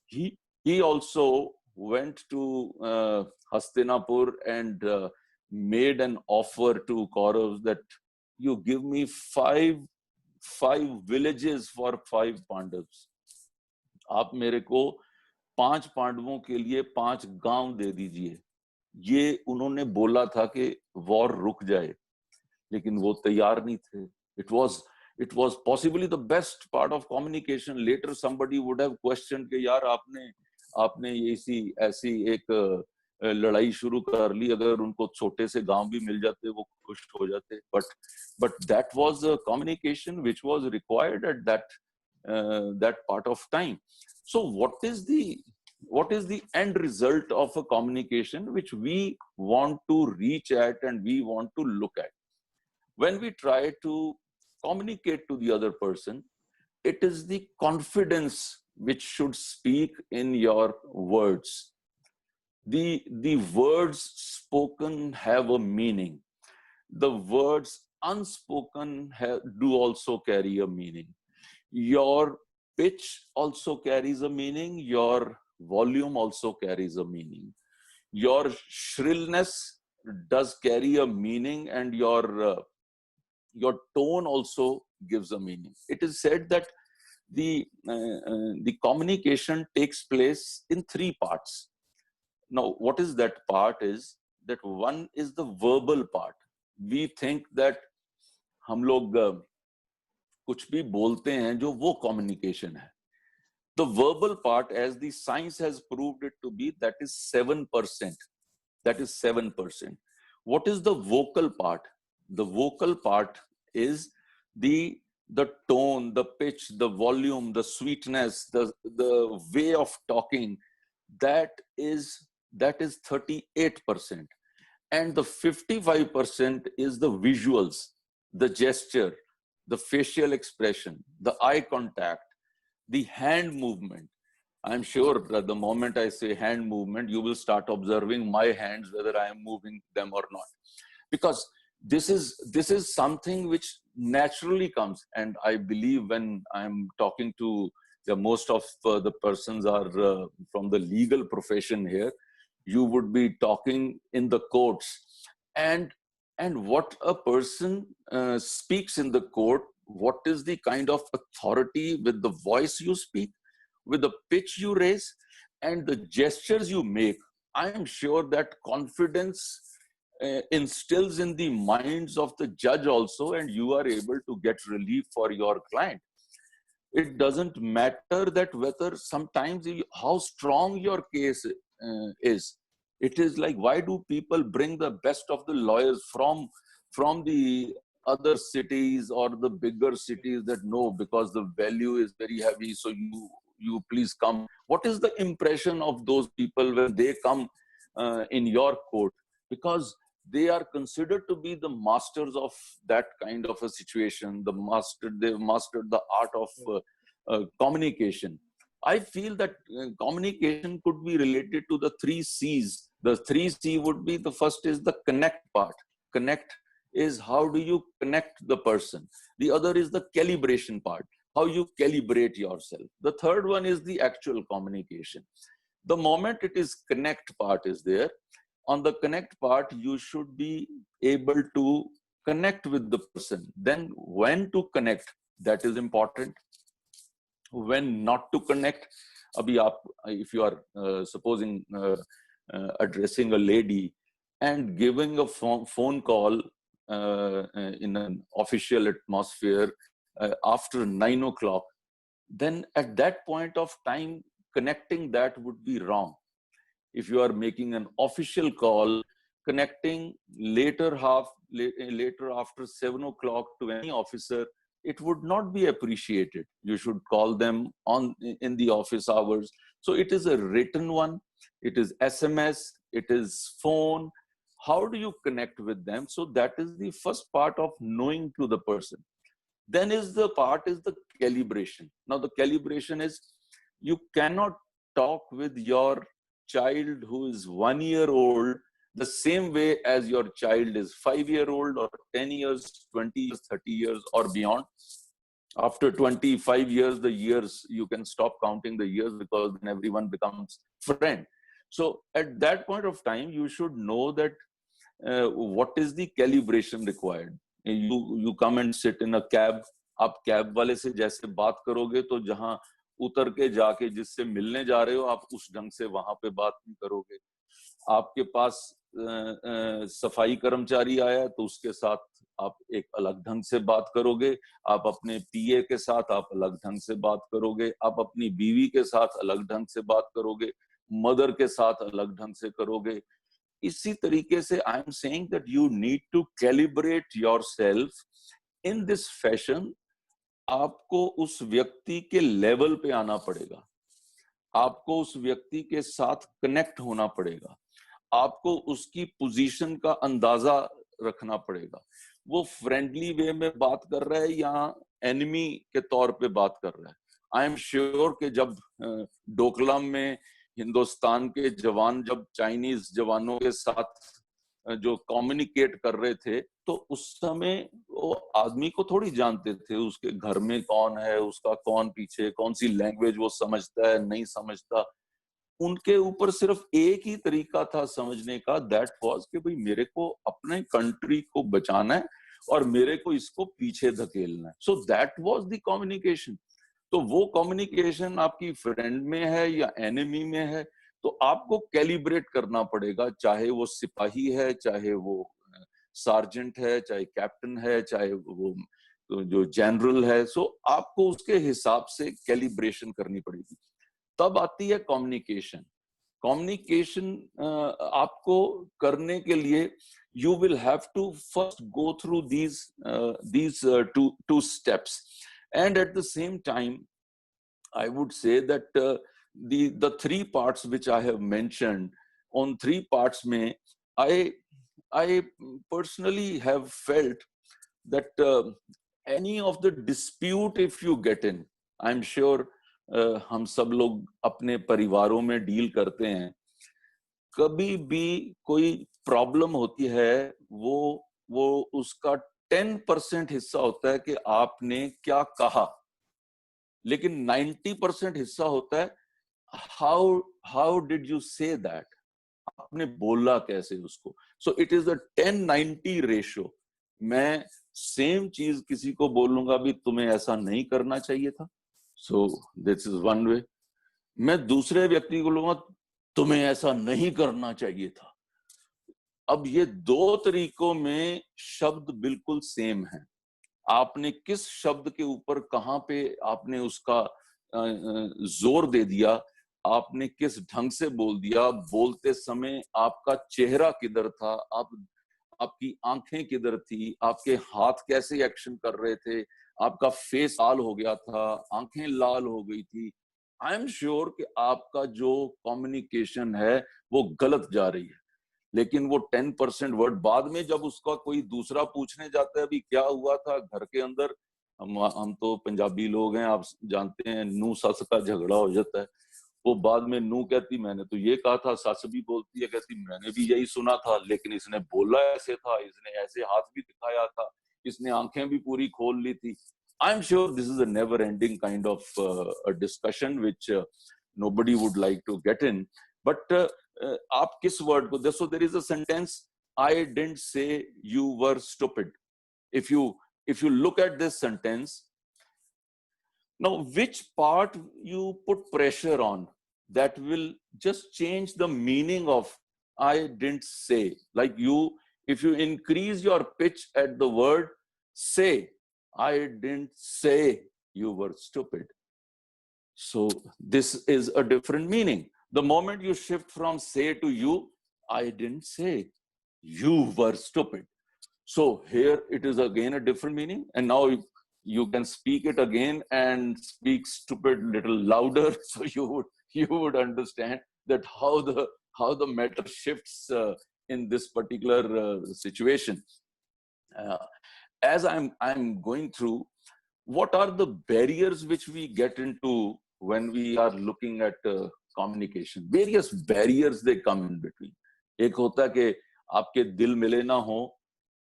he also went to Hastinapur and made an offer to Kauravas that you give me five villages for 5 Pandavas. आप मेरे को 5 पांडवों के लिए 5 गांव दे दीजिए. ये उन्होंने बोला था कि वॉर रुक जाए, लेकिन वो तैयार नहीं थे. It was possibly the best part of communication. Later somebody would have questioned कि यार आपने ऐसी एक लड़ाई शुरू कर ली, अगर उनको छोटे से गांव भी मिल जाते वो खुश हो जाते. But that was a communication which was required at that part of time. So what is the end result of a communication which we want to reach at and we want to look at? When we try to communicate to the other person, it is the confidence which should speak in your words. The words spoken have a meaning. The words unspoken do also carry a meaning. Your pitch also carries a meaning. Your volume also carries a meaning. Your shrillness does carry a meaning, and your tone also gives a meaning. It is said that the communication takes place in 3 parts. Now, what is that part? Is that one is the verbal part. We think that हम लोग कुछ भी बोलते हैं जो वो communication है. The verbal part, as the science has proved it to be, that is 7%. That is 7%. What is the vocal part? The vocal part is the tone, the pitch, the volume, the sweetness, the way of talking. That is 38%. And the 55% is the visuals, the gesture, the facial expression, the eye contact, the hand movement. I'm sure that the moment I say hand movement, you will start observing my hands, whether I am moving them or not. Because this is something which naturally comes. And I believe when I'm talking to most of the persons are from the legal profession here, you would be talking in the courts. And and what a person speaks in the court, what is the kind of authority with the voice you speak, with the pitch you raise, and the gestures you make. I am sure that confidence instills in the minds of the judge also, and you are able to get relief for your client. It doesn't matter that whether sometimes how strong your case is. It is like, why do people bring the best of the lawyers from the other cities or the bigger cities that no, because the value is very heavy, so you please come. What is the impression of those people when they come in your court? Because they are considered to be the masters of that kind of a situation. They've mastered the art of communication. I feel that communication could be related to the 3 C's. The 3 C would be, the first is the connect part. Connect is how do you connect the person. The other is the calibration part, how you calibrate yourself. The third one is the actual communication. The moment it is connect part is there, on the connect part, you should be able to connect with the person. Then when to connect, that is important. When not to connect, if you are supposing addressing a lady and giving a phone call in an official atmosphere after 9 o'clock, then at that point of time, connecting that would be wrong. If you are making an official call, connecting later after 7 o'clock to any officer, it would not be appreciated. You should call them in the office hours. So it is a written one, it is SMS, it is phone. How do you connect with them? So that is the first part of knowing to the person. Then is the calibration. Now the calibration is, you cannot talk with your child who is 1 year old the same way as your child is 5-year-old or 10 years, 20 years, 30 years or beyond. After 25 years, the years, you can stop counting the years because then everyone becomes friend. So at that point of time, you should know that what is the calibration required. You come and sit in a cab, आप cab वाले से जैसे बात करोगे तो जहां उतर के जाके जिससे मिलने जा रहे हो आप उस ढंग से वहां पे बात नहीं करोगे. आपके पास सफाई कर्मचारी आया तो उसके साथ आप एक अलग ढंग से बात करोगे. आप अपने पीए के साथ आप अलग ढंग से बात करोगे. आप अपनी बीवी के साथ अलग ढंग से बात करोगे. मदर के साथ अलग ढंग से करोगे. इसी तरीके से I am saying that you need to calibrate yourself in this fashion. आपको उस व्यक्ति के लेवल पे आना पड़ेगा. आपको उस व्यक्ति के साथ कनेक्ट होना पड़ेगा. आपको उसकी पोजीशन का अंदाजा रखना पड़ेगा. वो फ्रेंडली वे में बात कर रहा है या एनिमी के तौर पे बात कर रहा है. आई एम श्योर कि जब डोकलाम में हिंदुस्तान के जवान जब चाइनीज जवानों के साथ जो कम्युनिकेट कर रहे थे तो उस समय वो आदमी को थोड़ी जानते थे उसके घर में कौन है, उसका कौन पीछे, कौन सी लैंग्वेज वो समझता है नहीं समझता. उनके ऊपर सिर्फ एक ही तरीका था समझने का, दैट वाज कि भाई मेरे को अपने कंट्री को बचाना है और मेरे को इसको पीछे धकेलना है. So that was the communication. तो वो कम्युनिकेशन आपकी फ्रेंड में है या एनिमी में है तो आपको कैलिब्रेट करना पड़ेगा. चाहे वो सिपाही है, चाहे वो सार्जेंट है, चाहे कैप्टन है, चाहे वो जो जनरल है. सो आपको उसके हिसाब से कैलिब्रेशन करनी पड़ेगी. तब आती है कम्युनिकेशन. कम्युनिकेशन आपको करने के लिए you will have to first go through these two steps, and at the same time I would say that the 3 parts which I have mentioned, on 3 parts mein I personally have felt that any of the dispute if you get in, I'm sure हम सब लोग अपने परिवारों में deal करते हैं. कभी भी कोई प्रॉब्लम होती है वो उसका 10% हिस्सा होता है कि आपने क्या कहा, लेकिन 90% हिस्सा होता है how did you say that. आपने बोला कैसे उसको. So it is a 10-90 ratio. मैं सेम चीज किसी को बोलूंगा भी तुम्हें ऐसा नहीं करना चाहिए था, so this is one way. मैं दूसरे व्यक्ति को बोलूंगा तुम्हें ऐसा नहीं करना चाहिए था. अब ये दो तरीकों में शब्द बिल्कुल सेम है. आपने किस शब्द के ऊपर कहां पे आपने उसका जोर दे दिया, आपने किस ढंग से बोल दिया, बोलते समय आपका चेहरा किधर था, आपकी आंखें किधर थी, आपके हाथ कैसे एक्शन कर रहे थे, आपका फेस लाल हो गया था, आंखें लाल हो गई थी. आई एम श्योर कि आपका जो कम्युनिकेशन है वो गलत जा रही है. लेकिन वो 10% वर्ड बाद में जब उसका कोई दूसरा पूछने जाता है अभी क्या हुआ था घर के अंदर, हम तो पंजाबी लोग हैं, आप जानते हैं, नू सस का झगड़ा हो जाता है. वो बाद में नू कहती मैंने तो ये कहा था, सस भी बोलती है कहती मैंने भी यही सुना था, लेकिन इसने बोला ऐसे था, इसने ऐसे हाथ भी दिखाया था, इसने आंखें भी पूरी खोल ली थी. I am sure this is a never ending kind of discussion which nobody would like to get in. But आप किस वर्ड को देखो, there is a sentence, I didn't say you were stupid. If you look at this sentence, now which part you put pressure on, that will just change the meaning of I didn't say. Like if you increase your pitch at the word say, I didn't say you were stupid, so this is a different meaning. The moment you shift from say to you, I didn't say you were stupid, so here it is again a different meaning. And now you can speak it again and speak stupid little louder, so you would understand that how the matter shifts in this particular situation. As I'm going through, what are the barriers which we get into when we are looking at communication? Various barriers they come in between. एक होता है कि आपके दिल मिले ना हो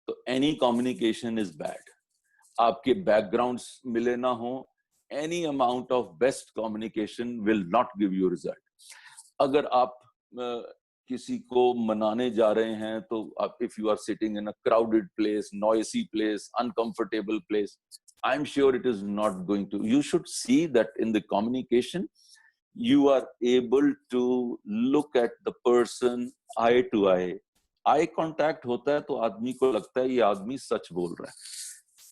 तो any communication is bad. आपके backgrounds मिले ना हो, any amount of best communication will not give you result. अगर आप किसी को मनाने जा रहे हैं तो आप, if you are sitting in a crowded place, noisy place, uncomfortable place, I'm sure it is not going to. You should see that in the communication, you are able to look at the person eye to eye. Eye contact होता है तो आदमी को लगता है ये आदमी सच बोल रहा है.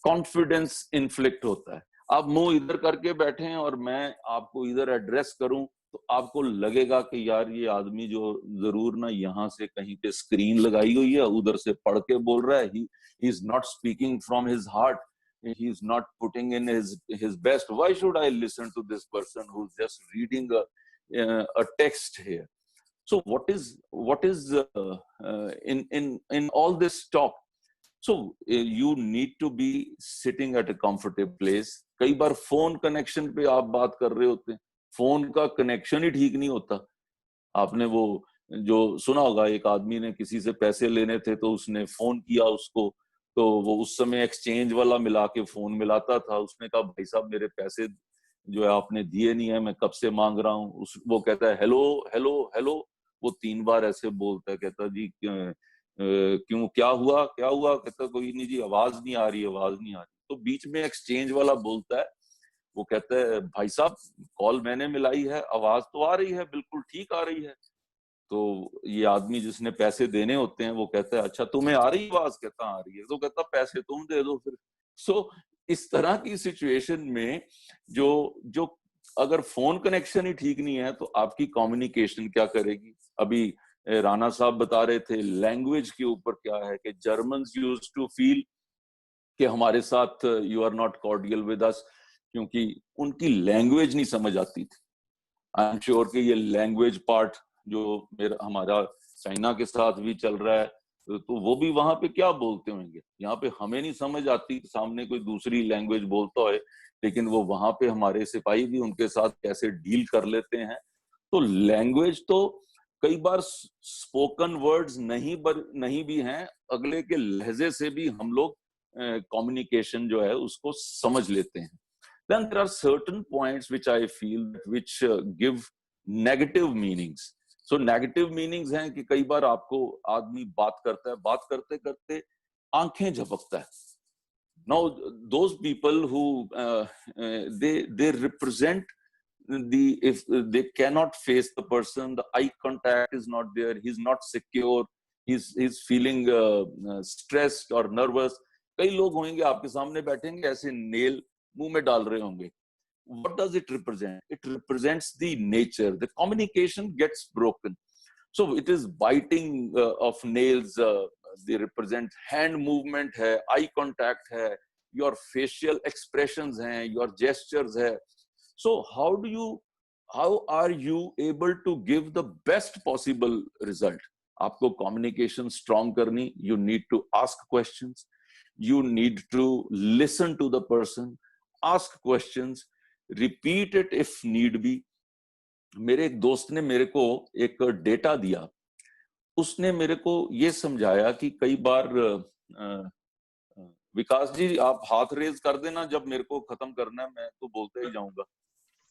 Confidence inflict होता है. आप मुंह इधर करके बैठे हैं और मैं आपको इधर एड्रेस करूं तो आपको लगेगा कि यार ये आदमी जो जरूर ना यहाँ से कहीं पे स्क्रीन लगाई हुई है, उधर से पढ़ के बोल रहा है. He is not speaking from his heart. He is not putting in his best. Why should I listen to this person who's just reading a text here? So what is in all this talk? So you need to be sitting at a comfortable place. कई बार phone connection पे आप बात कर रहे होते हैं, phone का connection ही ठीक नहीं होता. आपने वो जो सुना होगा, एक आदमी ने किसी से पैसे लेने थे तो उसने फोन किया उसको, तो वो उस समय एक्सचेंज वाला मिला के फोन मिलाता था. उसने कहा भाई साहब मेरे पैसे जो है आपने दिए नहीं है, मैं कब से मांग रहा हूँ. वो कहता है हेलो हेलो हेलो, वो 3 बार ऐसे बोलता है. कहता जी क्यों, क्या हुआ क्या हुआ? कहता कोई नहीं जी, आवाज नहीं आ रही, आवाज नहीं आ रही. तो बीच में एक्सचेंज वाला बोलता है, वो कहता है भाई साहब कॉल मैंने मिलाई है, आवाज तो आ रही है, बिल्कुल ठीक आ रही है. तो ये आदमी जिसने पैसे देने होते हैं वो कहता है अच्छा तुम्हें आ रही आवाज? कहता आ रही है. तो कहता पैसे तुम दे दो फिर. सो इस तरह की सिचुएशन में जो अगर फोन कनेक्शन ही ठीक नहीं है तो आपकी कम्युनिकेशन क्या करेगी? अभी राणा साहब बता रहे थे लैंग्वेज के ऊपर क्या है कि जर्मन्स यूज्ड टू फील कि हमारे साथ you are not cordial with us, क्योंकि उनकी लैंग्वेज नहीं समझ आती थी. आई एम श्योर कि ये लैंग्वेज पार्ट जो हमारा चाइना के साथ भी चल रहा है, तो वो भी वहां पे क्या बोलते होंगे. यहाँ पे हमें नहीं समझ आती, सामने कोई दूसरी लैंग्वेज बोलता है, लेकिन वो वहां पे हमारे सिपाही भी उनके साथ कैसे डील कर लेते हैं. तो लैंग्वेज तो कई बार स्पोकन वर्ड्स नहीं भी हैं, अगले के लहजे से भी हम लोग कम्युनिकेशन जो है उसको समझ लेते हैं. Then there are certain points which I feel which give negative meanings. So negative meanings हैं कि कई बार आपको आदमी बात करता है, बात करते करते आंखें झपकता है. Now those people who they represent if they cannot face the person, the eye contact is not there, he's not secure, he's feeling stressed or nervous. कई लोग होंगे आपके सामने बैठेंगे ऐसे नेल मुंह में डाल रहे होंगे. What does it represent? It represents the nature. The communication gets broken. So it is biting of nails. They represent hand movement है, eye contact है, your facial expressions हैं, your gestures है. So how are you able to give the best possible result? आपको communication strong करनी, you need to ask questions, you need to listen to the person, ask questions, repeat it if need be. मेरे एक दोस्त ने मेरे को एक data दिया. उसने मेरे को ये समझाया कि कई बार विकास जी आप हाथ रेज कर देना जब मेरे को खत्म करना है, मैं तो बोलते ही जाऊंगा.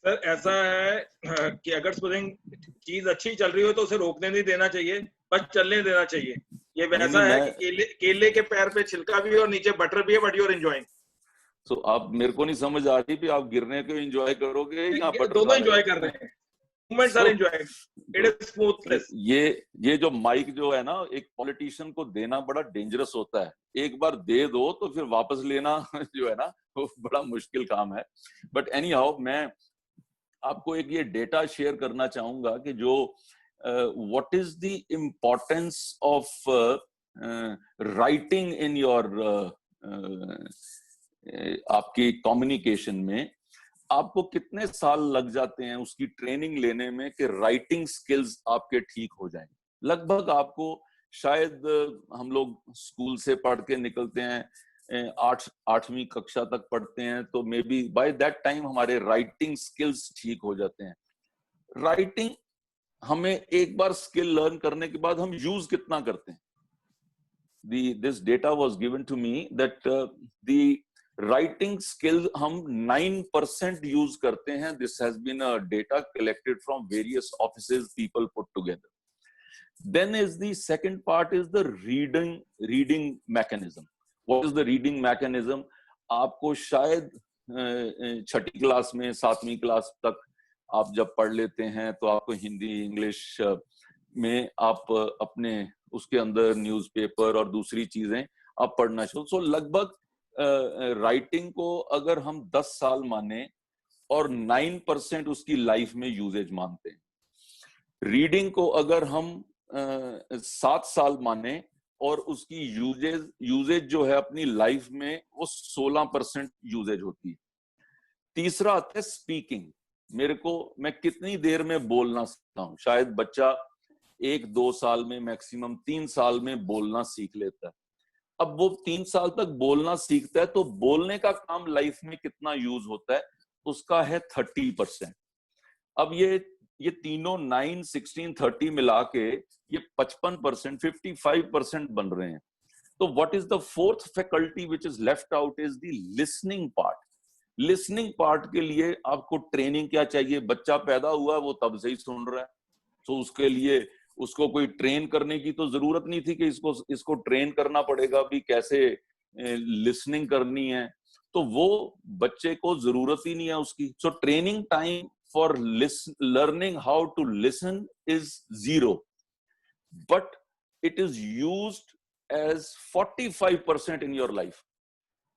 सर ऐसा है कि अगर सपोजिंग चीज अच्छी चल रही हो तो उसे रोकने नहीं देना चाहिए, बस चलने देना चाहिए. ये वैसा है कि केले के पैर पे छिलका भी है और नीचे बटर भी है, बट यू आर एंजॉयिंग. तो आप मेरे को नहीं समझ आ रही कि आप गिरने को एंजॉय करोगे या बटर. दोनों एंजॉय कर रहे हैं. Movements are enjoying. It is smoothness. ये जो माइक जो है ना, एक पॉलिटिशियन को देना बड़ा डेंजरस होता है. एक बार दे दो तो फिर वापस लेना जो है ना वो बड़ा मुश्किल काम है. बट एनी हाउ मैं आपको एक ये डेटा शेयर करना चाहूंगा कि जो what is the importance of writing in your आपकी कम्युनिकेशन में. आपको कितने साल लग जाते हैं उसकी ट्रेनिंग लेने में कि राइटिंग स्किल्स आपके ठीक हो जाएं. लगभग आपको शायद हम लोग स्कूल से पढ़ के निकलते हैं, 8वीं कक्षा तक पढ़ते हैं, तो may be by that time हमारे राइटिंग स्किल्स ठीक हो जाते हैं. राइटिंग हमें एक बार स्किल लर्न करने के बाद हम यूज कितना करते हैं. This data was given to me that the writing skill हम 9% यूज करते हैं. This has been a data collected from various offices people put together. Then is the second part is the reading mechanism. What is the reading mechanism? आपको शायद 6ठी class में 7वीं class तक आप जब पढ़ लेते हैं तो आपको हिंदी इंग्लिश में आप अपने उसके अंदर न्यूज़पेपर और दूसरी चीजें आप पढ़ना शुरू. सो लगभग राइटिंग को अगर हम 10 साल माने और 9% उसकी लाइफ में यूजेज मानते हैं. रीडिंग को अगर हम 7 साल माने और उसकी यूजेज जो है अपनी लाइफ में वो 16% यूजेज होती है. तीसरा आता है स्पीकिंग. मैं कितनी देर में बोलना सीखता हूँ. शायद बच्चा 1-2 साल में मैक्सिमम 3 साल में बोलना सीख लेता है. अब वो 3 साल तक बोलना सीखता है तो बोलने का काम लाइफ में कितना यूज होता है उसका है 30%. अब ये तीनों 9, 16, 30 मिला के ये 55%, 55% बन रहे हैं. तो what is the fourth faculty which is left out is the listening part. Listening part के लिए आपको ट्रेनिंग क्या चाहिए. बच्चा पैदा हुआ वो तब से ही सुन रहा है, तो उसके लिए उसको कोई ट्रेन करने की तो जरूरत नहीं थी कि इसको ट्रेन करना पड़ेगा भी कैसे लिसनिंग करनी है. तो वो बच्चे को जरूरत ही नहीं है उसकी. So training time for learning how to listen is 0, but it is used as 45% in your life.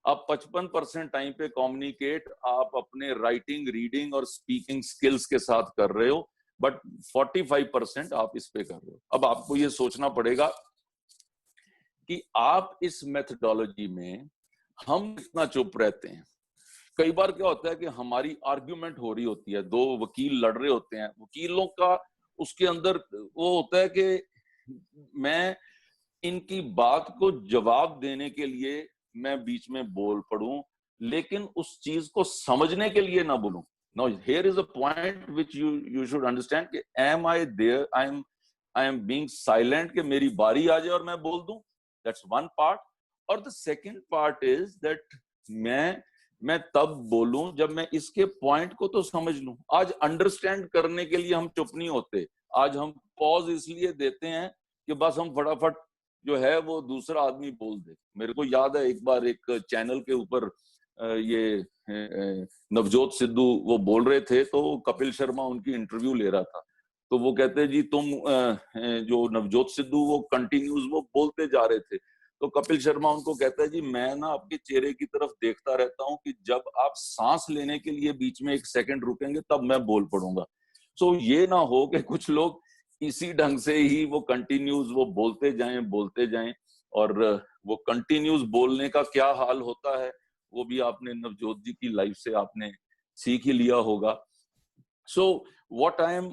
आप 55% टाइम पे कम्युनिकेट आप अपने राइटिंग, रीडिंग और स्पीकिंग स्किल्स के साथ कर रहे हो, बट 45% आप इस पे कर रहे हो. अब आपको ये सोचना पड़ेगा कि आप इस मेथडोलॉजी में हम इतना चुप रहते हैं. कई बार क्या होता है कि हमारी आर्ग्यूमेंट हो रही होती है, 2 वकील लड़ रहे होते हैं. वकीलों का उसके अंदर वो होता है कि मैं इनकी बात को जवाब देने के लिए मैं बीच में बोल पड़ूं, लेकिन उस चीज को समझने के लिए ना बोलूं. Now here is a point which you should understand कि am I there, I am being silent कि मेरी बारी आ जाए और मैं बोल दूं. That's one part. और the second part is that मैं तब बोलूं जब मैं इसके पॉइंट को तो समझ लूं. आज अंडरस्टैंड करने के लिए हम चुप नहीं होते. आज हम पॉज इसलिए देते हैं कि बस हम फटाफट जो है वो दूसरा आदमी बोल दे। मेरे को याद है एक बार एक चैनल के ऊपर ये नवजोत सिद्धू वो बोल रहे थे, तो कपिल शर्मा उनकी इंटरव्यू ले रहा था, तो वो कहते हैं जी तुम जो नवजोत सिद्धू वो कंटिन्यूस वो बोलते जा रहे थे, तो कपिल शर्मा उनको कहता है जी मैं ना आपके चेहरे की तरफ देखता रहता हूँ कि जब आप सांस लेने के लिए बीच में 1 सेकंड रुकेंगे तब मैं बोल पड़ूंगा। सो ये ना हो कि कुछ लोग इसी ढंग से ही वो कंटिन्यूस वो बोलते जाएं और वो कंटिन्यूस बोलने का क्या हाल होता है वो भी आपने नवजोत जी की लाइफ से आपने सीख ही लिया होगा। So what I am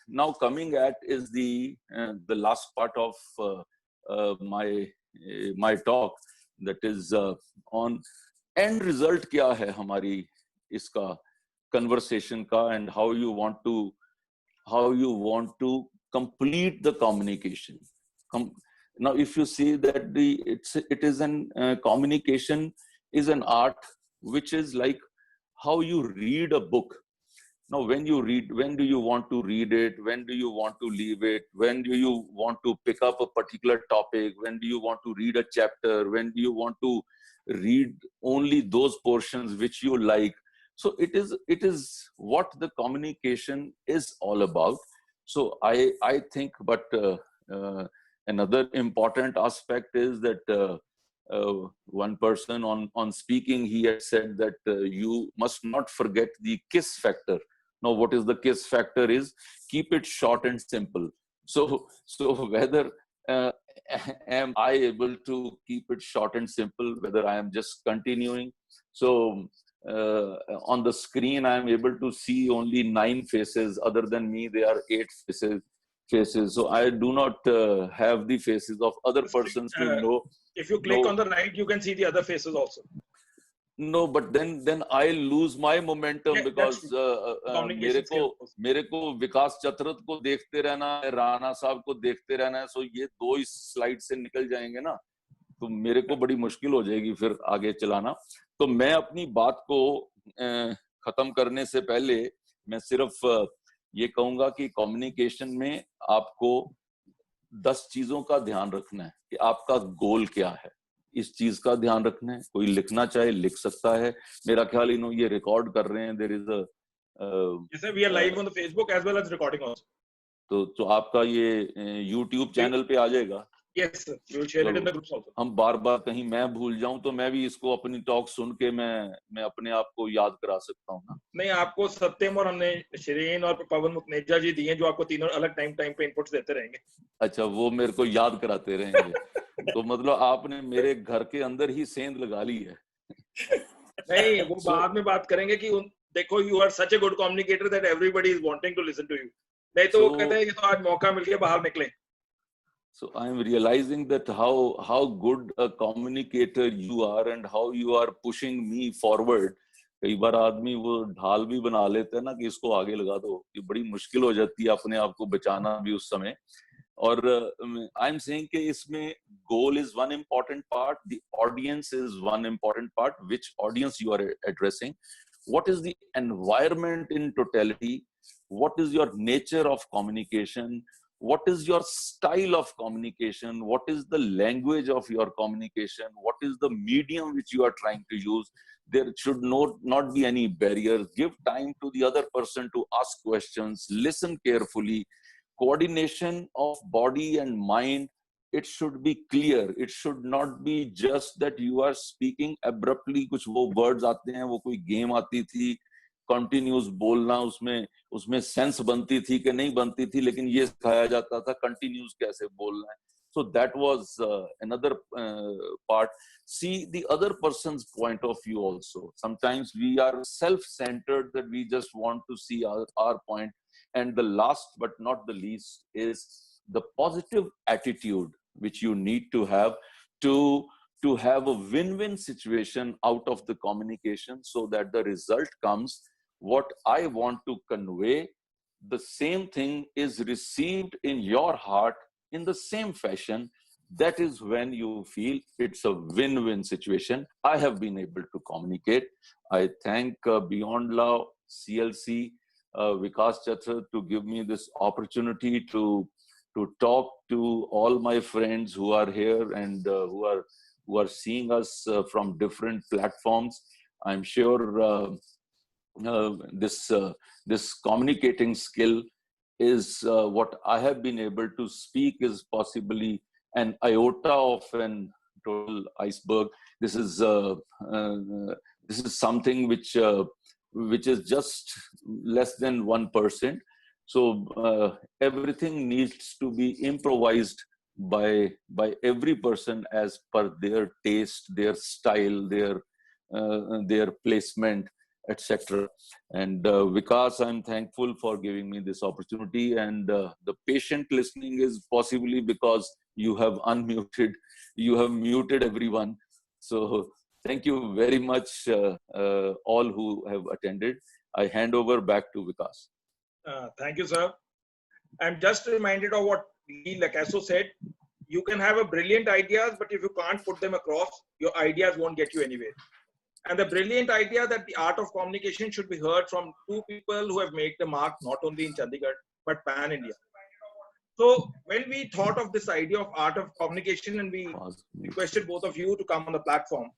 now coming at is the last part of my talk, that is on end result क्या है हमारी इसका conversation का, and how you want to complete the communication. Now if you see that it is an communication is an art which is like how you read a book. Now, when you read, when do you want to read it? When do you want to leave it? When do you want to pick up a particular topic? When do you want to read a chapter? When do you want to read only those portions which you like? So it is what the communication is all about. So I think, but another important aspect is that one person on speaking, he had said that you must not forget the kiss factor. Now, what is the kiss factor is keep it short and simple. So whether am I able to keep it short and simple, whether I am just continuing. So on the screen, I am able to see only 9 faces. Other than me, there are 8 faces. So I do not have the faces of other persons to know. If you click on the right, you can see the other faces also. No, but then I lose my momentum, because मेरे को विकास चतुर्थ को देखते रहना है, राणा साहब को देखते रहना है, सो ये 2 इस स्लाइड से निकल जाएंगे ना, तो मेरे को बड़ी मुश्किल हो जाएगी फिर आगे चलाना। तो मैं अपनी बात को खत्म करने से पहले मैं सिर्फ ये कहूंगा कि कम्युनिकेशन में आपको 10 चीजों का ध्यान रखना है कि आपका गोल क्या है, इस चीज का ध्यान रखना है। कोई लिखना चाहे लिख सकता है, मेरा ख्याल ये रिकॉर्ड कर रहे हैं, there is a we are live on the Facebook as well as recording also. तो आपका ये YouTube चैनल पे आ जाएगा। Yes sir, we will share it in the groups also. हम बार-बार कहीं मैं भूल जाऊं तो मैं भी इसको अपनी टॉक सुन के मैं अपने आप को याद करा सकता हूं ना। नहीं, आपको सत्यम और हमने शिरीन और पवन मुखनेजा जी दिए जो आपको तीनों अलग टाइम पे इनपुट्स देते रहेंगे। अच्छा, वो मेरे को याद कराते रहेंगे। तो मतलब आपने मेरे घर के अंदर ही सेंध लगा ली है। नहीं, वो बाद में बात करेंगे कि देखो you are such a good communicator that everybody is wanting to listen to you. नहीं तो वो कहते हैं कि तो आज मौका मिल गया, बाहर निकले। So I am realizing that how good a communicator you are and how you are pushing me forward. कई बार आदमी वो ढाल भी बना लेते हैं ना कि इसको आगे लगा दो, ये बड़ी मुश्किल हो जाती है अपने आप को बचाना भी उस समय। और आई एम सेइंग कि इसमें goal is one important part, the audience is one important part, which audience you are addressing, what is the environment in totality, what is your nature of communication, what is your style of communication, what is the language of your communication, what is the medium which you are trying to use. There should not be any barriers. Give time to the other person to ask questions, listen carefully. Coordination of body and mind, it should be clear. It should not be just that you are speaking abruptly. कुछ वो words आते हैं, वो कोई game आती थी, continuous बोलना, उसमें sense बनती थी कि नहीं बनती थी, लेकिन ये सिखाया जाता था continuous कैसे बोलना है. So that was another part. See the other person's point of view also. Sometimes we are self-centered, that we just want to see our point. And the last but not the least is the positive attitude which you need to have to have a win-win situation out of the communication, so that the result comes what I want to convey, the same thing is received in your heart in the same fashion. That is when you feel it's a win-win situation. I have been able to communicate. I thank Beyond Law, CLC, Vikas Chatra to give me this opportunity to talk to all my friends who are here and who are seeing us from different platforms. I'm sure this communicating skill is what I have been able to speak is possibly an iota of an total iceberg. This is something which is just less than 1%. So everything needs to be improvised by every person as per their taste, their style, their placement, etc. And Vikas, I'm thankful for giving me this opportunity. And the patient listening is possibly because you have unmuted, you have muted everyone. So thank you very much, all who have attended. I hand over back to Vikas. Thank you, sir. I'm just reminded of what Lee Lacasso said. You can have a brilliant ideas, but if you can't put them across, your ideas won't get you anywhere. And the brilliant idea that the art of communication should be heard from two people who have made the mark not only in Chandigarh, but pan-India. So when we thought of this idea of art of communication and we requested both of you to come on the platform,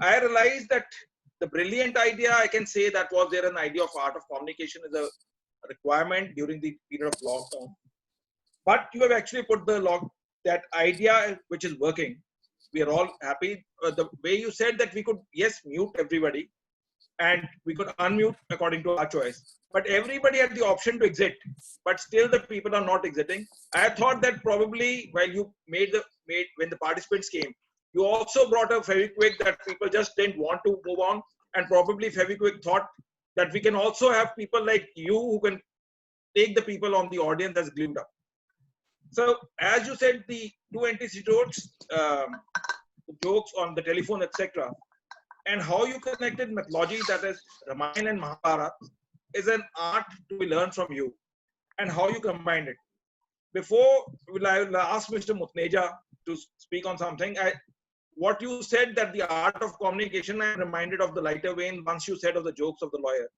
I realized that the brilliant idea, I can say that was there an idea of art of communication is a requirement during the period of lockdown. But you have actually put that idea which is working. We are all happy. The way you said that we could, yes, mute everybody and we could unmute according to our choice. But everybody had the option to exit, but still the people are not exiting. I thought that probably while you when the participants came, you also brought a Fevikwik that people just didn't want to move on. And probably Fevikwik thought that we can also have people like you who can take the people on the audience that's glued up. So as you said, the two antidotes, jokes on the telephone, etc., and how you connected mythology, that is Ramayana and Mahabharata, is an art to be learned from you, and how you combined it. Before I will ask Mr. Mutneja to speak on something, what you said that the art of communication, I'm reminded of the lighter vein once you said of the jokes of the lawyer.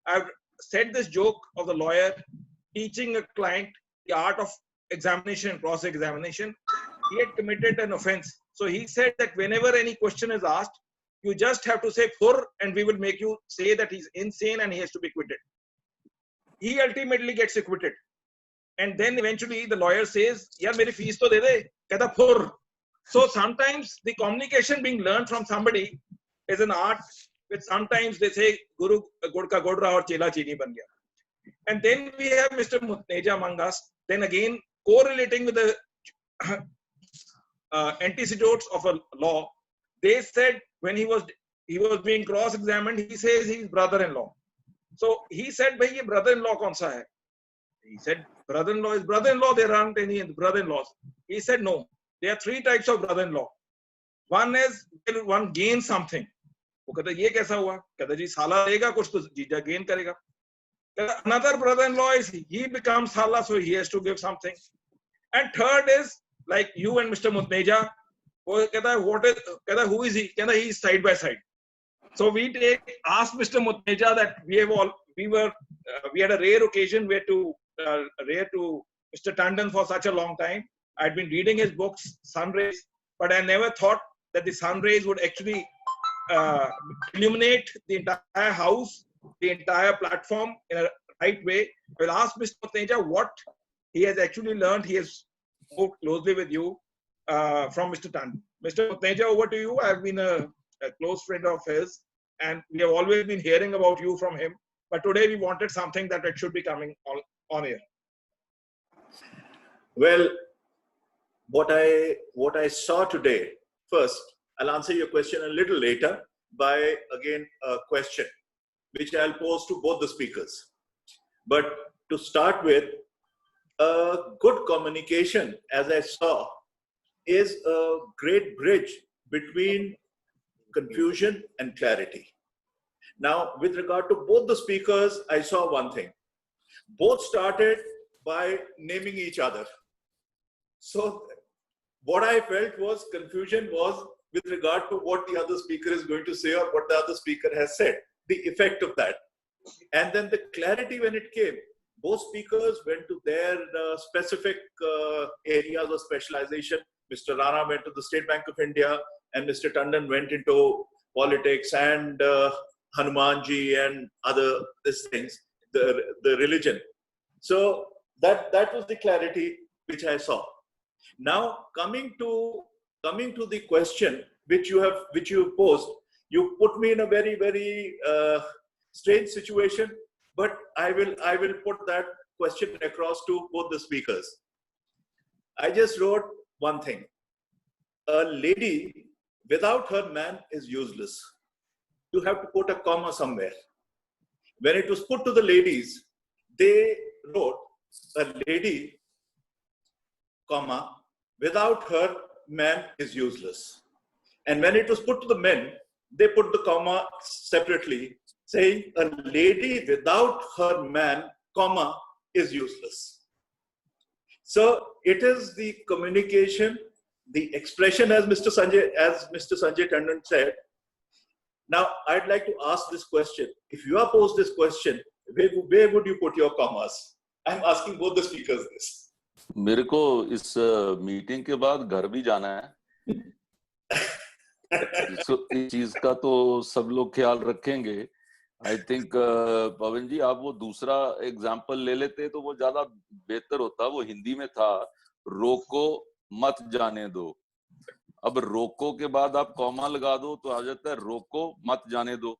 I've said this joke of the lawyer teaching a client the art of examination and cross-examination. He had committed an offense. So he said that whenever any question is asked, you just have to say "pur" and we will make you say that he's insane and he has to be acquitted. He ultimately gets acquitted. And then eventually the lawyer says, "Yaar, meri fees to de de." Kehta "pur." So sometimes the communication being learned from somebody is an art, which sometimes they say, Guru Gud ka Gud raha aur chela chini ban gaya. And then we have Mr. Mutneja among us, then again correlating with the antecedents of a law. They said when he was being cross-examined, he says he's brother-in-law. So he said, "Bhai, ye brother-in-law kaun sa hai?" He said, "Brother-in-law is brother-in-law. There aren't any brother-in-laws." He said, "No, there are three types of brother-in-law. One is when one gains something." वो कहता ये कैसा हुआ? कहता जी साला देगा कुछ तो जीजा gain करेगा. Another brother-in-law is he becomes Sala, so he has to give something. And third is like you and Mr. Mutneja. Who is he? He is side by side. So we asked Mr. Mutneja that we had a rare occasion rare to Mr. Tandon for such a long time. I'd been reading his books, Sun Rays, but I never thought that the sun rays would actually illuminate the entire house, the entire platform in a right way. I will ask Mr. Mutneja what he has actually learned. He has moved closely with you from Mr. Tandon. Mr. Mutneja, over to you. I've been a close friend of his, and we have always been hearing about you from him. But today we wanted something that it should be coming on air. Well, what I saw today, first, I'll answer your question a little later by, again, a question, which I'll pose to both the speakers. But to start with, a good communication, as I saw, is a great bridge between confusion and clarity. Now, with regard to both the speakers, I saw one thing. Both started by naming each other. So what I felt was confusion was with regard to what the other speaker is going to say or what the other speaker has said, the effect of that. And then the clarity when it came, both speakers went to their specific areas of specialization. Mr. Rana went to the State Bank of India, and Mr. Tandon went into politics and Hanumanji and other these things, the religion. So that was the clarity which I saw. Now coming to the question which you posed, you put me in a very, very strange situation, but I will put that question across to both the speakers. I just wrote one thing: a lady without her man is useless. You have to put a comma somewhere. When it was put to the ladies, they wrote a lady, comma, without her man is useless. And when it was put to the men, they put the comma separately, saying a lady without her man, comma, is useless. So it is the communication, the expression, as Mr. Sanjay Tandon said. Now, I'd like to ask this question. If you are posed this question, where would you put your commas? I'm asking both the speakers this. मेरे को इस meeting के बाद घर भी जाना है, इस चीज का तो सब लोग ख्याल रखेंगे. आई थिंक पवन जी आप वो दूसरा एग्जाम्पल ले लेते तो वो ज्यादा बेहतर होता. वो हिंदी में था, रोको मत जाने दो. अब रोको के बाद आप कॉमा लगा दो तो आ जाता है रोको मत जाने दो.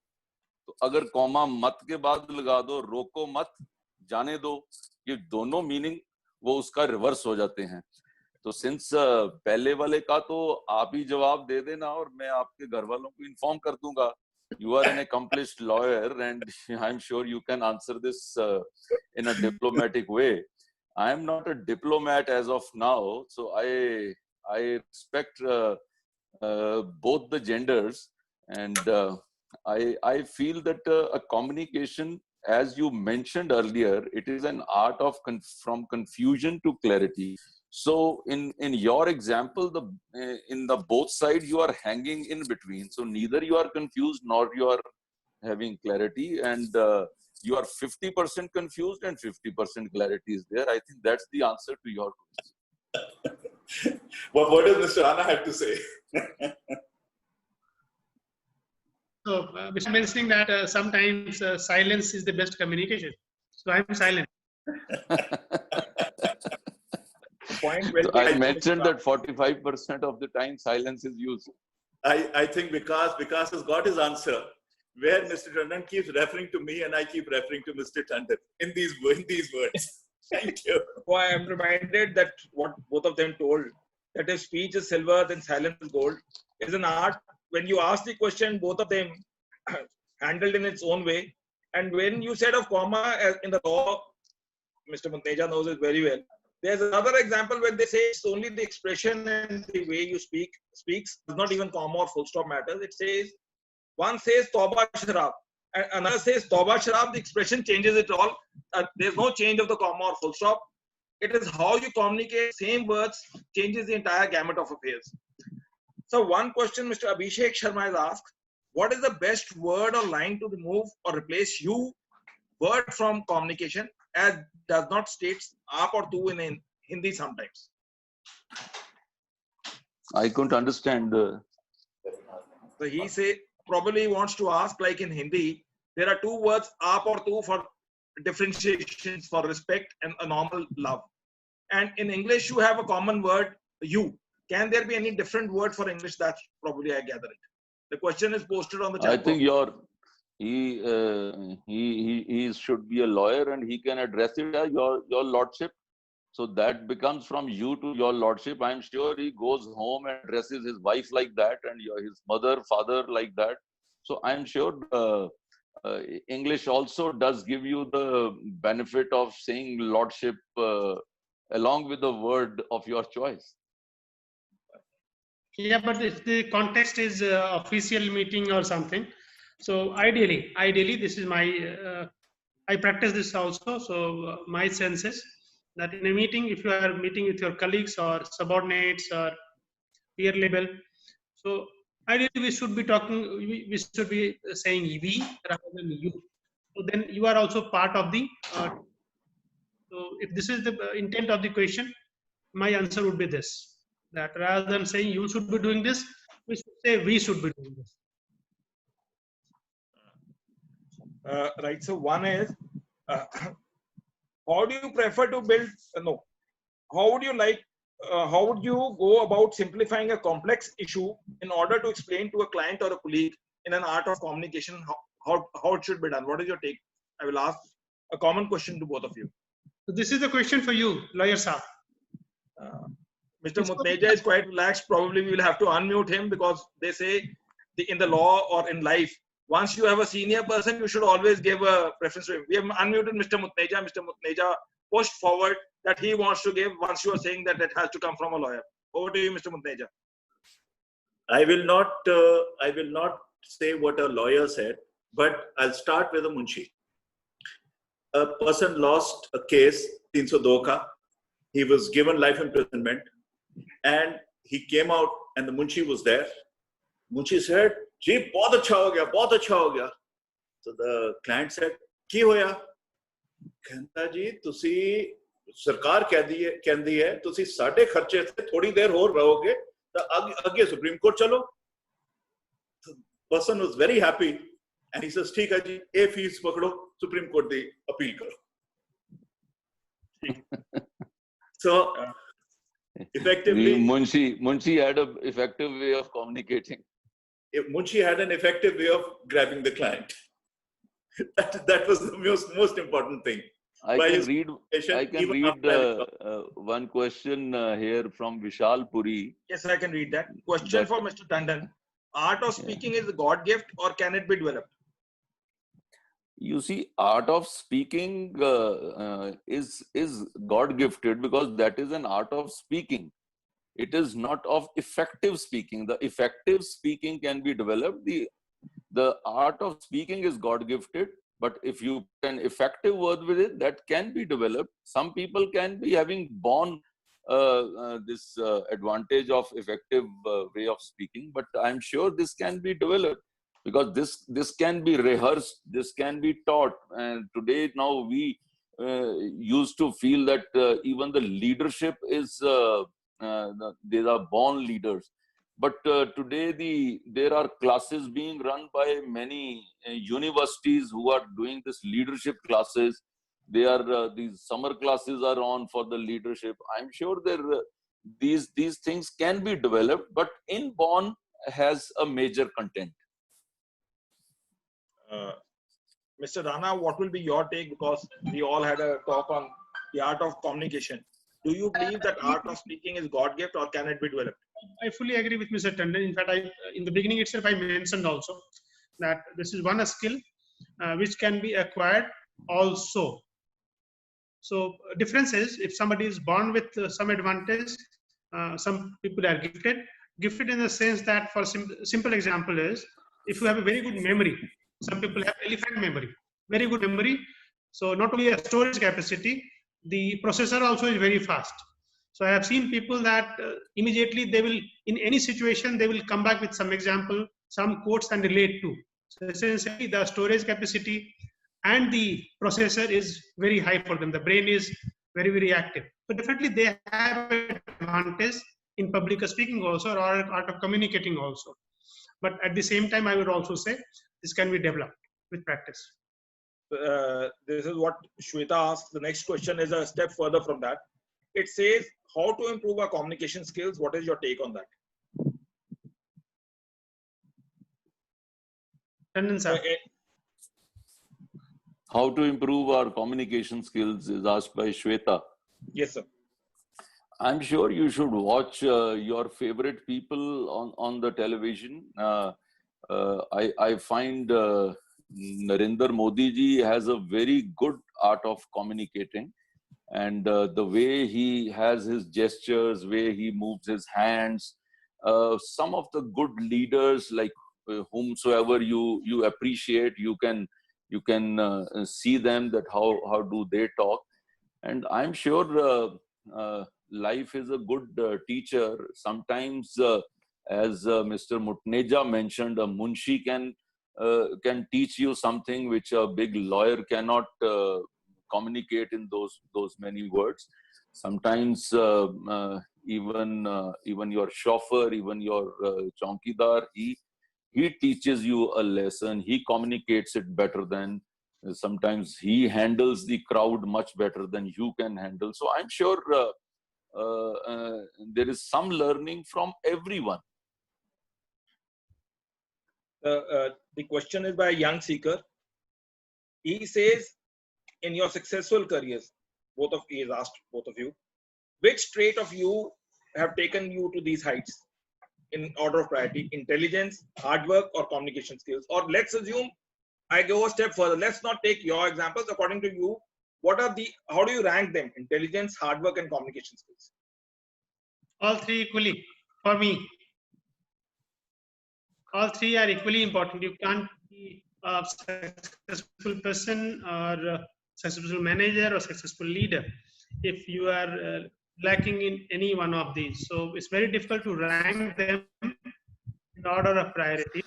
तो अगर कॉमा मत के बाद लगा दो रोको मत जाने दो, ये दोनों मीनिंग वो उसका रिवर्स हो जाते हैं. तो सिंस पहले वाले का तो आप ही जवाब दे देना और मैं आपके घर वालों को इन्फॉर्म कर दूंगा. You are an accomplished lawyer and I'm sure you can answer this in a diplomatic way. I am not a diplomat as of now, so I respect both the genders, and I feel that a communication, as you mentioned earlier, it is an art of from confusion to clarity. So in your example, in the both sides you are hanging in between. So neither you are confused nor you are having clarity, and you are 50% confused and 50% clarity is there. I think that's the answer to your question. Well, what does Mr. Rana have to say? So, Mr. mentioning that sometimes silence is the best communication. So I'm silent. Point well So I mentioned that 45% of the time silence is used. I think Vikas has got his answer, where Mr. Tandon keeps referring to me and I keep referring to Mr. Tandon in these words. Thank you. So I am reminded that what both of them told, that if speech is silver, then silence is gold, is an art. When you ask the question, both of them handled in its own way. And when you said of comma in the law, Mr. Munteja knows it very well. There's another example when they say it's only the expression and the way you speaks, not even comma or full stop matters. It says, one says Tauba Sharab, and another says Tauba Sharab. The expression changes it all. There's no change of the comma or full stop. It is how you communicate same words changes the entire gamut of affairs. So one question Mr. Abhishek Sharma has asked, what is the best word or line to remove or replace you word from communication, as does not state aap or tu in Hindi sometimes? I couldn't understand. So he say probably wants to ask, like in Hindi, there are two words aap or tu for differentiations for respect and a normal love. And in English, you have a common word, you. Can there be any different word for English? That's probably I gather it. The question is posted on the chat. I think he should be a lawyer and he can address it as your lordship. So that becomes from you to your lordship. I'm sure he goes home and addresses his wife like that and his mother, father like that. So I'm sure English also does give you the benefit of saying lordship along with the word of your choice. Yeah, but if the context is official meeting or something, so ideally, this is my, I practice this also. So my sense is that in a meeting, if you are meeting with your colleagues or subordinates or peer level, so ideally we should be talking, we should be saying we rather than you. So then you are also part of the. So if this is the intent of the question, my answer would be this: that rather than saying you should be doing this, we should say we should be doing this. Right. So one is, uh, how do you prefer to build? No. How would you like? How would you go about simplifying a complex issue in order to explain to a client or a colleague in an art of communication how it should be done? What is your take? I will ask a common question to both of you. So this is the question for you, lawyer Saab. Mr. Mutneja is quite relaxed. Probably we will have to unmute him because they say in the law or in life, once you have a senior person, you should always give a preference to him. We have unmuted Mr. Mutneja. Mr. Mutneja pushed forward that he wants to give once you are saying that it has to come from a lawyer. Over to you, Mr. Mutneja. I will not say what a lawyer said, but I'll start with a munshi. A person lost a case, 302 ka. He was given life imprisonment, and he came out, and the munshi was there. Munshi said, "Ji, bahut acha ho gaya, bahut acha ho gaya." So the client said, "Ki hoya?" कहता जी, तुसी सरकार कहती है, तुसी साढ़े खर्चे से थोड़ी देर और रहोगे, तो आगे सुप्रीम कोर्ट चलो. The person was very happy, and he says, "ठीक है जी, ए फीस पकड़ो, सुप्रीम कोर्ट दी अपील करो." So effectively, Munshi had an effective way of communicating. Munshi had an effective way of grabbing the client. That was the most important thing. I can read one question here from Vishal Puri. Yes, I can read that. Question for Mr. Tandon. Art of speaking is a God gift or can it be developed? You see, art of speaking is God gifted because that is an art of speaking. It is not of effective speaking. The effective speaking can be developed. The art of speaking is God gifted, but if you can effective word with it, that can be developed. Some people can be having born this advantage of effective way of speaking, but I'm sure this can be developed because this can be rehearsed, this can be taught. And today now we used to feel that even the leadership is they are born leaders. But today there are classes being run by many universities who are doing this leadership classes. They are these summer classes are on for the leadership. I'm sure these things can be developed, but inborn has a major content. Mr. Rana, what will be your take? Because we all had a talk on the art of communication. Do you believe that art of speaking is God gift or can it be developed? I fully agree with Mr. Tandon. In fact, in the beginning itself, I mentioned also that this is one skill which can be acquired also. So difference is if somebody is born with some advantage, some people are gifted. Gifted in the sense that, for simple example is, if you have a very good memory, some people have elephant memory, very good memory. So not only a storage capacity, the processor also is very fast. So I have seen people that immediately they will, in any situation, they will come back with some example, some quotes and relate to. So essentially the storage capacity and the processor is very high for them. The brain is very, very active. So definitely they have an advantage in public speaking also, or art of communicating also. But at the same time, I would also say this can be developed with practice. This is what Shweta asked. The next question is a step further from that. It says, how to improve our communication skills? What is your take on that? Tandon sir. How to improve our communication skills is asked by Shweta. Yes, sir. I'm sure you should watch your favorite people on the television. I find Narendra Modi ji has a very good art of communicating, and the way he has his gestures, way he moves his hands. Some of the good leaders, like whomsoever you appreciate, you can see them, that how do they talk. And I'm sure life is a good teacher. Sometimes, as Mr. Mutneja mentioned, a munshi can can teach you something which a big lawyer cannot communicate in those many words. Sometimes even your chauffeur, even your chowkidar, he teaches you a lesson. He communicates it better than. Sometimes he handles the crowd much better than you can handle. So I'm sure there is some learning from everyone. The question is by a young seeker. He says, in your successful careers, he has asked both of you, which trait of you have taken you to these heights in order of priority? Intelligence, hard work, or communication skills? Or let's assume I go a step further. Let's not take your examples. According to you, how do you rank them? Intelligence, hard work, and communication skills? All three equally for me. All three are equally important. You can't be a successful person or a successful manager or successful leader if you are lacking in any one of these. So it's very difficult to rank them in order of priority.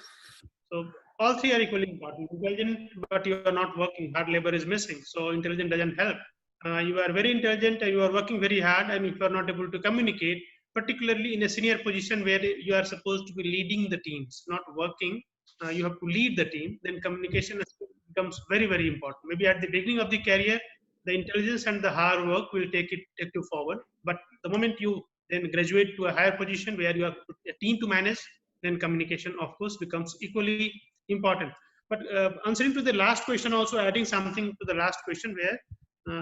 So all three are equally important. Intelligent, but you are not working. Hard labor is missing. So intelligence doesn't help. You are very intelligent and you are working very hard, and if you are not able to communicate, particularly in a senior position where you are supposed to be leading the teams, not working, you have to lead the team, then communication becomes very, very important. Maybe at the beginning of the career, the intelligence and the hard work will take you forward. But the moment you then graduate to a higher position where you have a team to manage, then communication, of course, becomes equally important. But answering to the last question, also adding something to the last question, where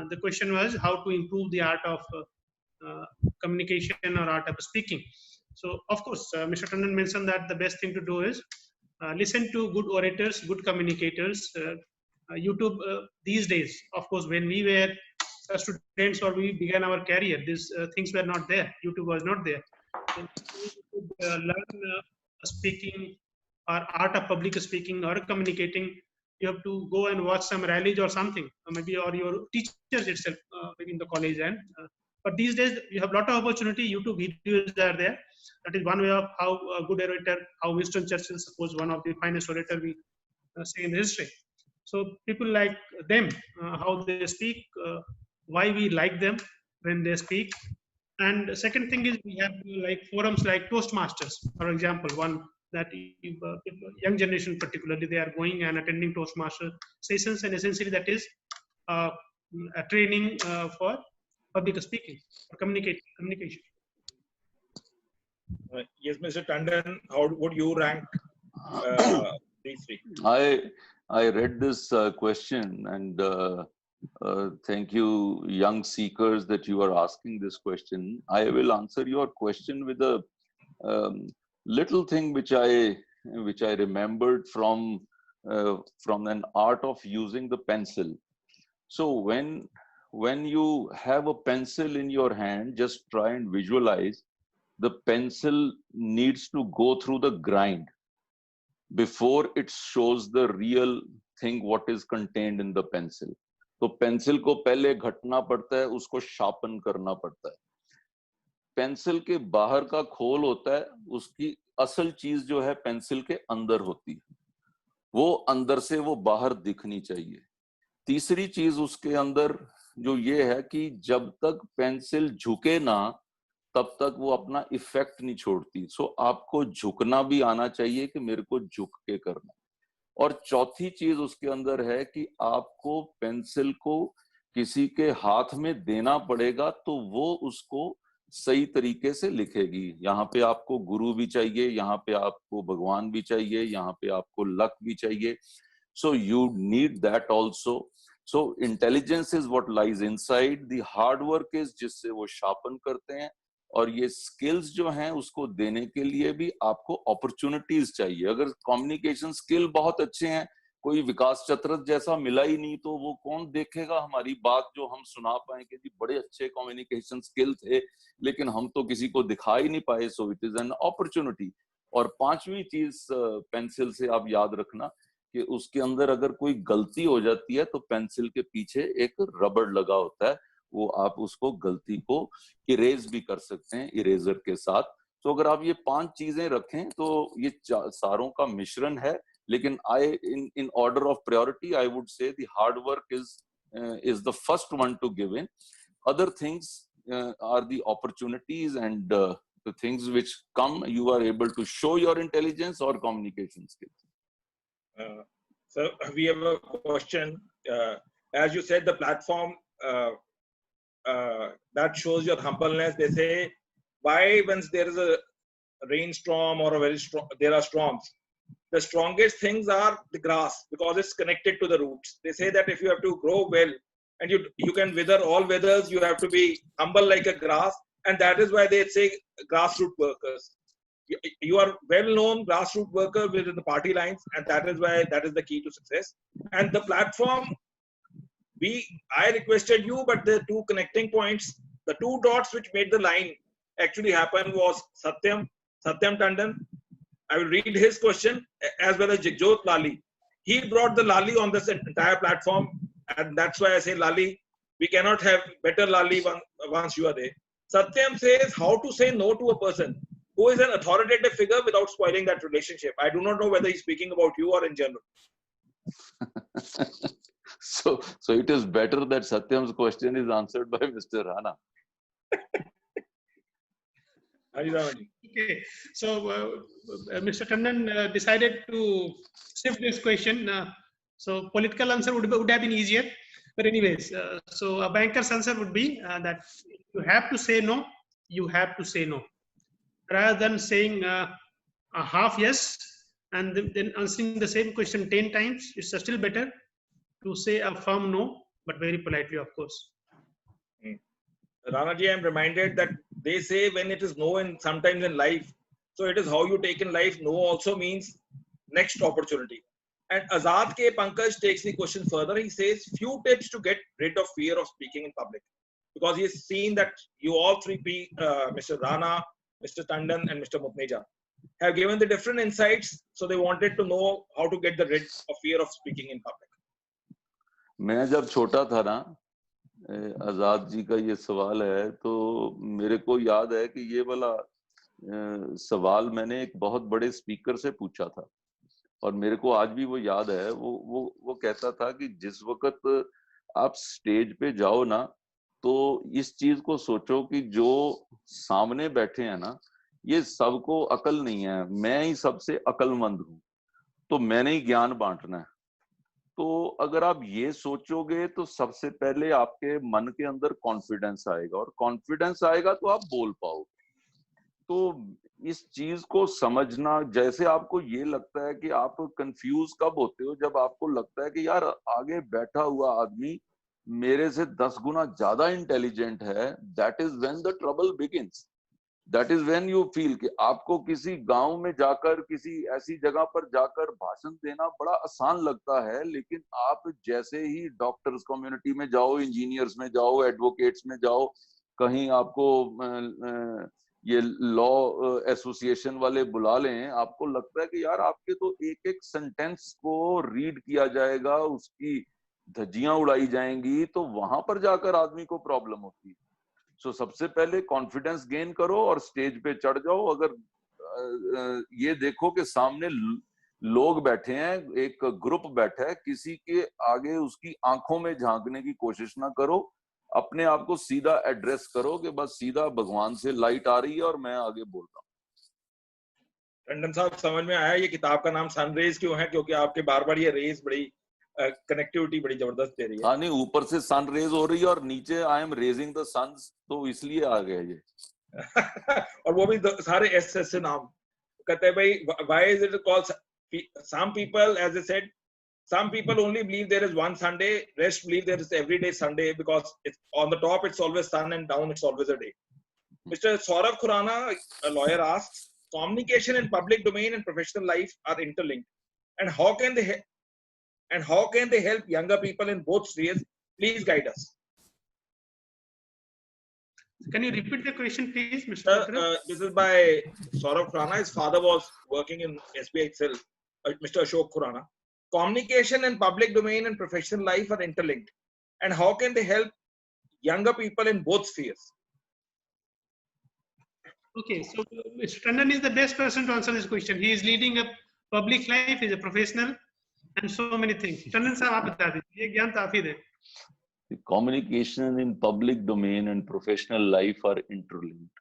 the question was how to improve the art of communication or art of speaking. So, of course, Mr. Tandon mentioned that the best thing to do is listen to good orators, good communicators. YouTube these days, of course, when we were students or we began our career, these things were not there. YouTube was not there. So you could learn speaking or art of public speaking or communicating. You have to go and watch some rallies or something, maybe, or your teachers itself, maybe in the college. And but these days you have a lot of opportunity. YouTube videos are there. That is one way of how a good orator, how Winston Churchill, suppose one of the finest orator we say in history. So people like them, how they speak, why we like them when they speak. And the second thing is we have like forums like Toastmasters, for example, one that young generation particularly, they are going and attending Toastmaster sessions, and essentially that is a training for public speaking or communication. Yes, Mr. Tandon, how would you rank these three? I read this question, and thank you, young seekers, that you are asking this question. I will answer your question with a little thing which I remembered from an art of using the pencil. So when you have a pencil in your hand, just try and visualize the pencil needs to go through the grind before it shows the real thing what is contained in the pencil. तो pencil को पहले घटना पड़ता है, उसको sharpen करना पड़ता है. पेंसिल के बाहर का खोल होता है, उसकी असल चीज जो है पेंसिल के अंदर होती है, वो अंदर से वो बाहर दिखनी चाहिए. तीसरी चीज उसके अंदर जो ये है कि जब तक पेंसिल झुके ना तब तक वो अपना इफेक्ट नहीं छोड़ती. सो आपको झुकना भी आना चाहिए कि मेरे को झुक के करना. और चौथी चीज उसके अंदर है कि आपको पेंसिल को किसी के हाथ में देना पड़ेगा तो वो उसको सही तरीके से लिखेगी. यहाँ पे आपको गुरु भी चाहिए, यहाँ पे आपको भगवान भी चाहिए, यहाँ पे आपको लक भी चाहिए. So you need that also. So intelligence is what lies inside. The hard work is जिससे वो शार्पन करते हैं. और ये स्किल्स जो हैं उसको देने के लिए भी आपको अपॉर्चुनिटीज चाहिए. अगर कम्युनिकेशन स्किल बहुत अच्छे हैं, कोई विकास चतुर्थ जैसा मिला ही नहीं, तो वो कौन देखेगा हमारी बात जो हम सुना पाए कि जी बड़े अच्छे कम्युनिकेशन स्किल थे, लेकिन हम तो किसी को दिखा ही नहीं पाए. So it is an opportunity. और पांचवी चीज पेंसिल से आप याद रखना कि उसके अंदर अगर कोई गलती हो जाती है तो पेंसिल के पीछे एक रबड़ लगा होता है, वो आप उसको गलती को इरेज भी कर सकते हैं इरेजर के साथ. तो अगर आप ये 5 चीजें रखें तो ये सारों का मिश्रण है लेकिन in order of priority, I would say the hard work is the first one to give in. Other things are the opportunities and the things which come. You are able to show your intelligence or communication skills. So we have a question. As you said, the platform that shows your humbleness. They say, why when there is a rainstorm or a very strong, there are storms, the strongest things are the grass because it's connected to the roots. They say that if you have to grow well and you can weather all weathers, you have to be humble like a grass, and that is why they say grassroots workers. You are well-known grassroots worker within the party lines, and that is why that is the key to success. And the platform, I requested you, but the two connecting points, the two dots which made the line actually happen was Satyam Tandon. I will read his question, as well as Jigjot Lali. He brought the Lali on this entire platform, and that's why I say Lali. We cannot have better Lali once you are there. Satyam says how to say no to a person who is an authoritative figure without spoiling that relationship. I do not know whether he's speaking about you or in general. So it is better that Satyam's question is answered by Mr. Rana. Okay, so Mr. Tandon decided to shift this question. So political answer would have been easier, but anyways, so a banker's answer would be that you have to say no. You have to say no, rather than saying a half yes and then answering the same question 10 times. It's still better to say a firm no, but very politely, of course. Ranaji, I'm reminded that they say when it is no and sometimes in life, so it is how you take in life. No also means next opportunity. And Azad K. Pankaj takes the question further. He says, few tips to get rid of fear of speaking in public. Because he has seen that you all three, Mr. Rana, Mr. Tandon, and Mr. Mutneja, have given the different insights. So they wanted to know how to get rid of fear of speaking in public. मैं जब छोटा था ना, आजाद जी का ये सवाल है, तो मेरे को याद है कि ये वाला सवाल मैंने एक बहुत बड़े स्पीकर से पूछा था, और मेरे को आज भी वो याद है. वो कहता था कि जिस वक्त आप स्टेज पे जाओ ना, तो इस चीज को सोचो कि जो सामने बैठे हैं ना, ये सबको अकल नहीं है, मैं ही सबसे अकलमंद हूं, तो मैंने ही ज्ञान बांटना है. तो अगर आप ये सोचोगे तो सबसे पहले आपके मन के अंदर कॉन्फिडेंस आएगा, और कॉन्फिडेंस आएगा तो आप बोल पाओगे. तो इस चीज को समझना, जैसे आपको ये लगता है कि आप कंफ्यूज कब होते हो, जब आपको लगता है कि यार आगे बैठा हुआ आदमी मेरे से 10 गुना ज्यादा इंटेलिजेंट है, that is when the trouble begins. That is when you feel कि आपको किसी गांव में जाकर, किसी ऐसी जगह पर जाकर भाषण देना बड़ा आसान लगता है, लेकिन आप जैसे ही डॉक्टर्स कम्युनिटी में जाओ, इंजीनियर्स में जाओ, एडवोकेट्स में जाओ, कहीं आपको ये लॉ एसोसिएशन वाले बुला लें, आपको लगता है कि यार आपके तो एक एक सेंटेंस को रीड किया जाएगा, उसकी धज्जियां उड़ाई जाएंगी, तो वहां पर जाकर आदमी को प्रॉब्लम होती है. सो सबसे पहले कॉन्फिडेंस गेन करो और स्टेज पे चढ़ जाओ. अगर ये देखो कि सामने लोग बैठे हैं, एक ग्रुप बैठा है, किसी के आगे उसकी आंखों में झांकने की कोशिश ना करो, अपने आप को सीधा एड्रेस करो कि बस सीधा भगवान से लाइट आ रही है और मैं आगे बोल रहा हूँ. टंडन साहब, समझ में आया ये किताब का नाम सनरेज क्यों है? क्योंकि आपके बार बार ये रेज बड़ी कनेक्टिविटी बड़ी जबरदस्त दे रही है. हाँ, नहीं, ऊपर से सन रेज हो रही है और नीचे I am raising the sons, तो इसलिए आ गया ये. और वो भी सारे एस से नाम कहते हैं भाई. Why is it called? Some people, as I said, some people only believe there is one Sunday, rest believe there is every day Sunday, because it's on the top it's always sun and down it's always a day. Mr. Saurav Khurana, a lawyer, asks, communication in public domain and professional life are interlinked, and how can they help younger people in both spheres? Please guide us. Can you repeat the question, please, Mr. This is by Saurav Khurana. His father was working in SBI itself, Mr. Ashok Khurana. Communication in public domain and professional life are interlinked, and how can they help younger people in both spheres? Okay, so Mr. Tandon is the best person to answer this question. He is leading a public life is a professional and so many things. Chandan साहब आप बता दीजिए, ये ज्ञान तो आप ही दें. The communication in public domain and professional life are interlinked.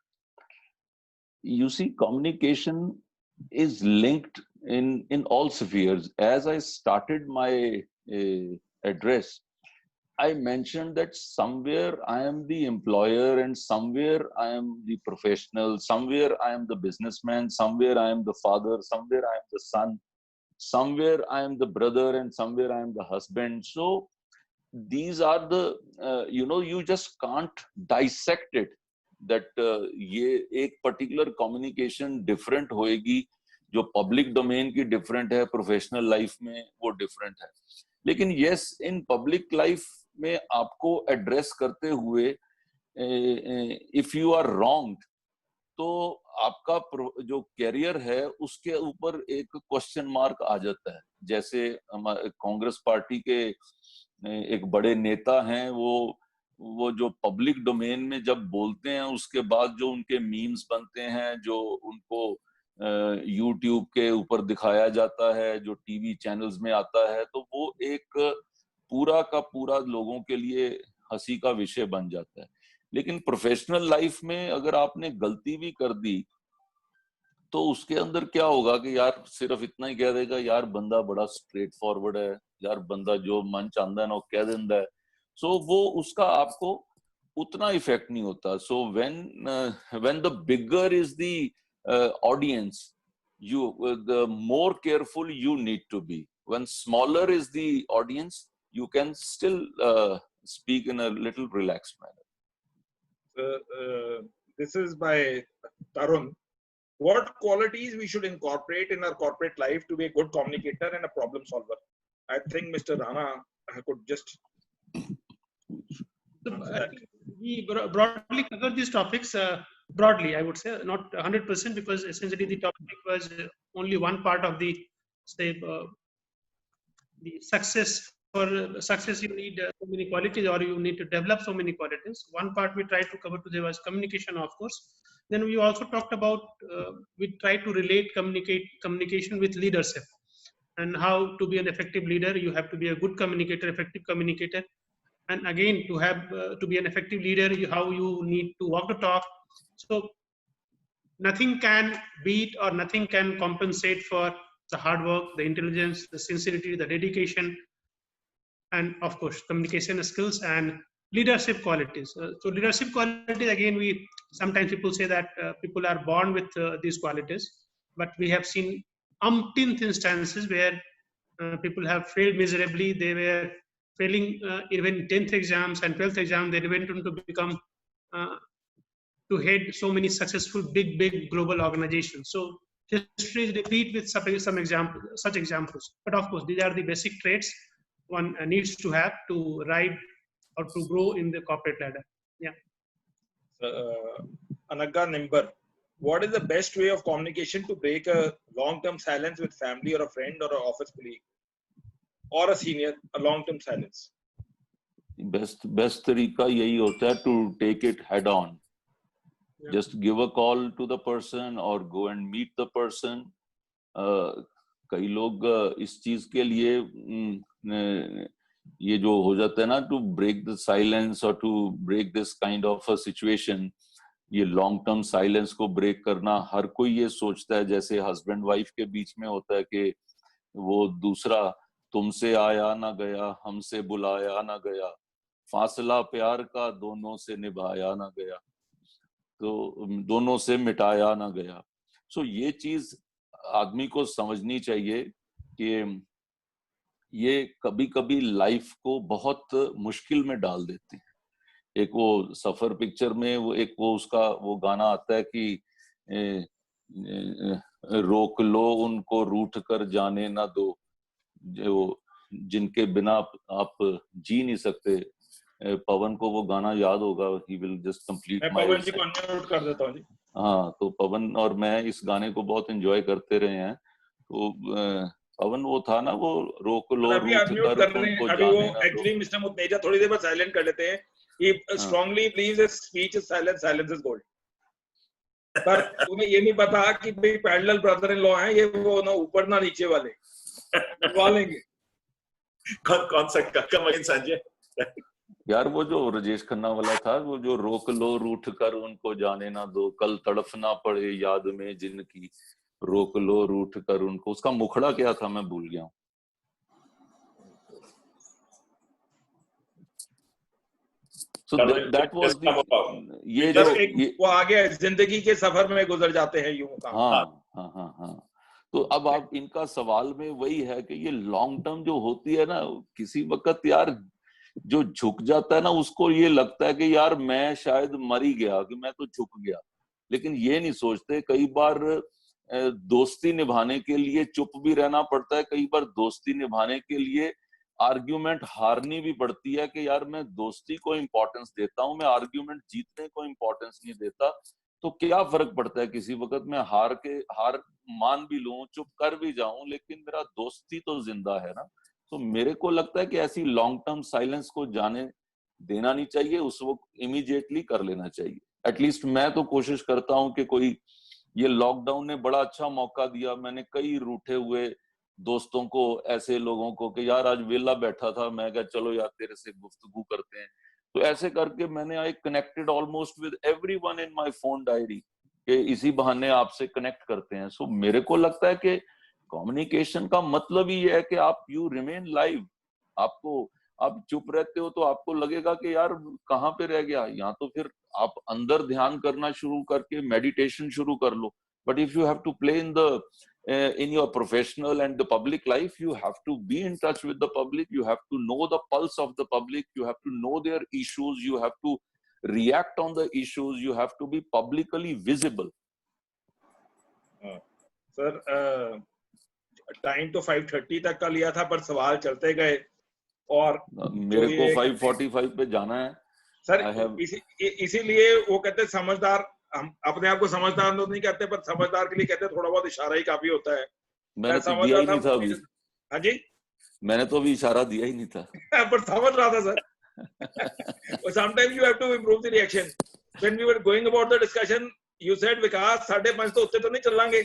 You see, communication is linked in all spheres. As I started my address, I mentioned that somewhere I am the employer and somewhere I am the professional, somewhere I am the businessman, somewhere I am the father, somewhere I am the son, somewhere I am the brother, and somewhere I am the husband. So these are the, you just can't dissect it that ये एक particular communication different होएगी, जो public domain की different है, professional life में वो different है. लेकिन yes, in public life में आपको address करते हुए if you are wronged, तो आपका जो कैरियर है उसके ऊपर एक क्वेश्चन मार्क आ जाता है. जैसे कांग्रेस पार्टी के एक बड़े नेता हैं, वो जो पब्लिक डोमेन में जब बोलते हैं उसके बाद जो उनके मीम्स बनते हैं, जो उनको यूट्यूब के ऊपर दिखाया जाता है, जो टीवी चैनल्स में आता है, तो वो एक पूरा का पूरा लोगों के लिए हंसी का विषय बन जाता है. लेकिन प्रोफेशनल लाइफ में अगर आपने गलती भी कर दी तो उसके अंदर क्या होगा कि यार सिर्फ इतना ही कह देगा, यार बंदा बड़ा स्ट्रेट फॉरवर्ड है, यार बंदा जो मन चाहता है ना वो कह देता है. सो वो उसका आपको उतना इफेक्ट नहीं होता. So when the bigger is the audience, you the more careful you need to be. When smaller is the audience, you can still speak in a little relaxed manner. This is by Tarun. What qualities we should incorporate in our corporate life to be a good communicator and a problem solver? I think Mr. Rana could just. We broadly cover these topics. Broadly, I would say, not 100%, because essentially the topic was only one part of the, say, the success. For success, you need so many qualities, or you need to develop so many qualities. One part we tried to cover today was communication, of course. Then we also talked about, we tried to relate communication with leadership, and how to be an effective leader. You have to be a good communicator, effective communicator. And again, to have to be an effective leader, how you need to walk the talk. So nothing can beat or nothing can compensate for the hard work, the intelligence, the sincerity, the dedication, and of course communication skills and leadership qualities. So leadership qualities, again, sometimes people say that people are born with these qualities, but we have seen umpteenth instances where people have failed miserably. They were failing even 10th exams and 12th exam. They went on to become to head so many successful big global organizations. So history is replete with some examples, such examples. But of course, these are the basic traits one needs to have to ride or to grow in the corporate ladder. Yeah. Anagha Nimbar, what is the best way of communication to break a long-term silence with family or a friend or an office colleague or a senior, a long-term silence? Best तरीका यही होता है to take it head on. Yeah. Just give a call to the person or go and meet the person. कई लोग इस चीज के लिए ये जो हो जाता है ना, to break the silence or to break this kind of a situation, ये long term silence को break करना, हर कोई ये सोचता है जैसे हस्बैंड वाइफ के बीच में होता है कि वो दूसरा तुमसे आया ना गया, हमसे बुलाया ना गया, फासला प्यार का दोनों से निभाया ना गया, तो दोनों से मिटाया ना गया. सो ये चीज आदमी को समझनी चाहिए कि ये कभी कभी लाइफ को बहुत मुश्किल में डाल देते हैं. एक वो सफर पिक्चर में वो उसका वो गाना आता है कि रोक लो उनको रूठ कर जाने ना दो, जो जिनके बिना आप जी नहीं सकते. पवन को वो गाना याद होगा. He will just complete. मैं पवन जी को अनम्यूट कर देता हूं जी. हाँ, तो पवन और मैं इस गाने को बहुत एंजॉय करते रहे हैं. तो पवन वो था ना, वो रोक लो अभी अनम्यूट कर रहे हैं. अभी वो एक्चुअली मिस्टर मुतनेजा थोड़ी देर बाद साइलेंट कर लेते हैं. He strongly believes his speech is silence, silence is gold. पर उन्हें ये नहीं पता कि भाई पैरेलल ब्रदर इन लॉ हैं ये, वो ना ऊपर ना नीचे वाले बनवा लेंगे। कौन सा? Come again Sanjay. यार वो जो राजेश खन्ना वाला था, वो जो रोक लो रूठ कर उनको जाने ना दो, कल तड़फ ना पड़े याद में जिनकी, रोक लो रूठ कर उनको, उसका मुखड़ा क्या था मैं भूल गया हूँ। So that was the, ये जो वो आगे जिंदगी के सफर में गुजर जाते हैं यूं का। हाँ। तो अब आप इनका सवाल में वही है कि ये लॉन्ग टर्म जो होती है ना, किसी वक्त यार जो झुक जाता है ना, उसको ये लगता है कि यार मैं शायद मर ही गया, कि मैं तो झुक गया। लेकिन ये नहीं सोचते कई बार दोस्ती निभाने के लिए चुप भी रहना पड़ता है, कई बार दोस्ती निभाने के लिए आर्ग्यूमेंट हारनी भी पड़ती है कि यार मैं दोस्ती को इंपॉर्टेंस देता हूं, मैं आर्ग्यूमेंट जीतने को इंपॉर्टेंस नहीं देता। तो क्या फर्क पड़ता है, किसी वक्त मैं हार मान भी लूं, चुप कर भी जाऊं, लेकिन मेरा दोस्ती तो जिंदा है ना। तो मेरे को लगता है कि ऐसी लॉन्ग टर्म साइलेंस को जाने देना नहीं चाहिए, उस वक्त इमीडिएटली कर लेना चाहिए। एटलीस्ट मैं तो कोशिश करता हूं कि कोई, ये लॉकडाउन ने बड़ा अच्छा मौका दिया, मैंने कई रूठे हुए दोस्तों को, ऐसे लोगों को कि यार आज वेला बैठा था, मैं कहा चलो यार तेरे से गुफ्तगू करते हैं। तो ऐसे करके मैंने I connected almost with everyone in my phone diary, कि इसी बहाने आपसे कनेक्ट करते हैं। सो मेरे को लगता है कि कम्युनिकेशन का मतलब ही है कि आप यू रिमेन लाइव। आपको, आप चुप रहते हो तो आपको लगेगा कि यार कहाँ पे रह गया, यहाँ तो फिर आप अंदर ध्यान करना शुरू करके मेडिटेशन शुरू कर लो। But if you have to play in your professional and the public life, you have to be in touch with the public, you have to know the pulse of the public, you have to know their issues, you have to react on the issues, you have to be publicly visible. Sir time तो 5:30 तक का लिया था, पर सवाल चलते गए और मेरे को 5:45 पे जाना है सर। इसीलिए वो कहते समझदार, हम अपने आप को समझदार तो नहीं कहते, पर समझदार के लिए कहते थोड़ा बहुत इशारा ही काफी होता है। मैंने तो दिया ही नहीं था अभी। हाँ जी, मैंने तो अभी इशारा दिया ही नहीं था। पर समझ रहा था sir. Sometimes you have to improve the reaction. When we were going about the discussion, you said विकास 5:30 तो उत्ते तो नहीं चलांगे,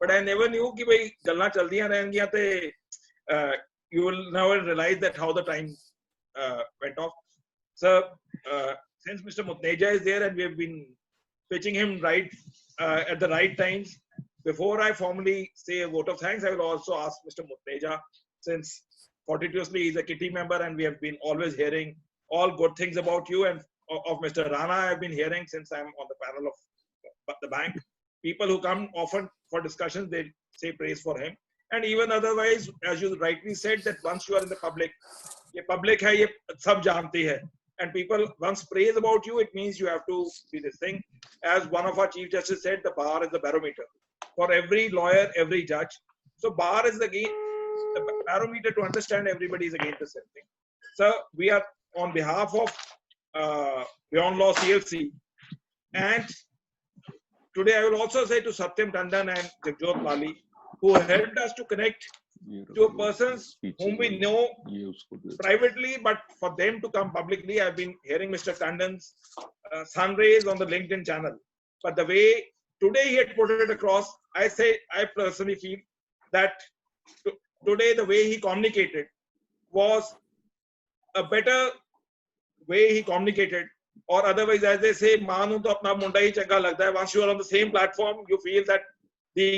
but I never knew कि भाई गल्लां चलदियां रहेंगियां ते you will never realize that how the time went off. So since Mr. Mutneja is there and we have been pitching him right at the right times, before I formally say a vote of thanks, I will also ask Mr. Mutneja, since fortuitously he's a kitty member and we have been always hearing all good things about you, and of Mr. Rana I have been hearing since I'm on the panel of the bank. People who come often for discussions, they say praise for him. And even otherwise, as you rightly said, that once you are in the public, ये public है, ये सब जानती है, and people once praise about you, it means you have to be this thing. As one of our Chief Justice said, the bar is the barometer for every lawyer, every judge. So bar is the barometer to understand everybody is against the same thing. So we are on behalf of Beyond Law CLC, and today I will also say to Satyam Tandon and Jagjot Mali, who helped us to connect to persons whom we know privately, but for them to come publicly. I've been hearing Mr. Tandon's sun rays on the LinkedIn channel, but the way today he had put it across, I personally feel that today the way he communicated was a better way he communicated. Or otherwise, as they say, "Manu to apna munda hi changa lagta hai." Once you are on the same platform, you feel that the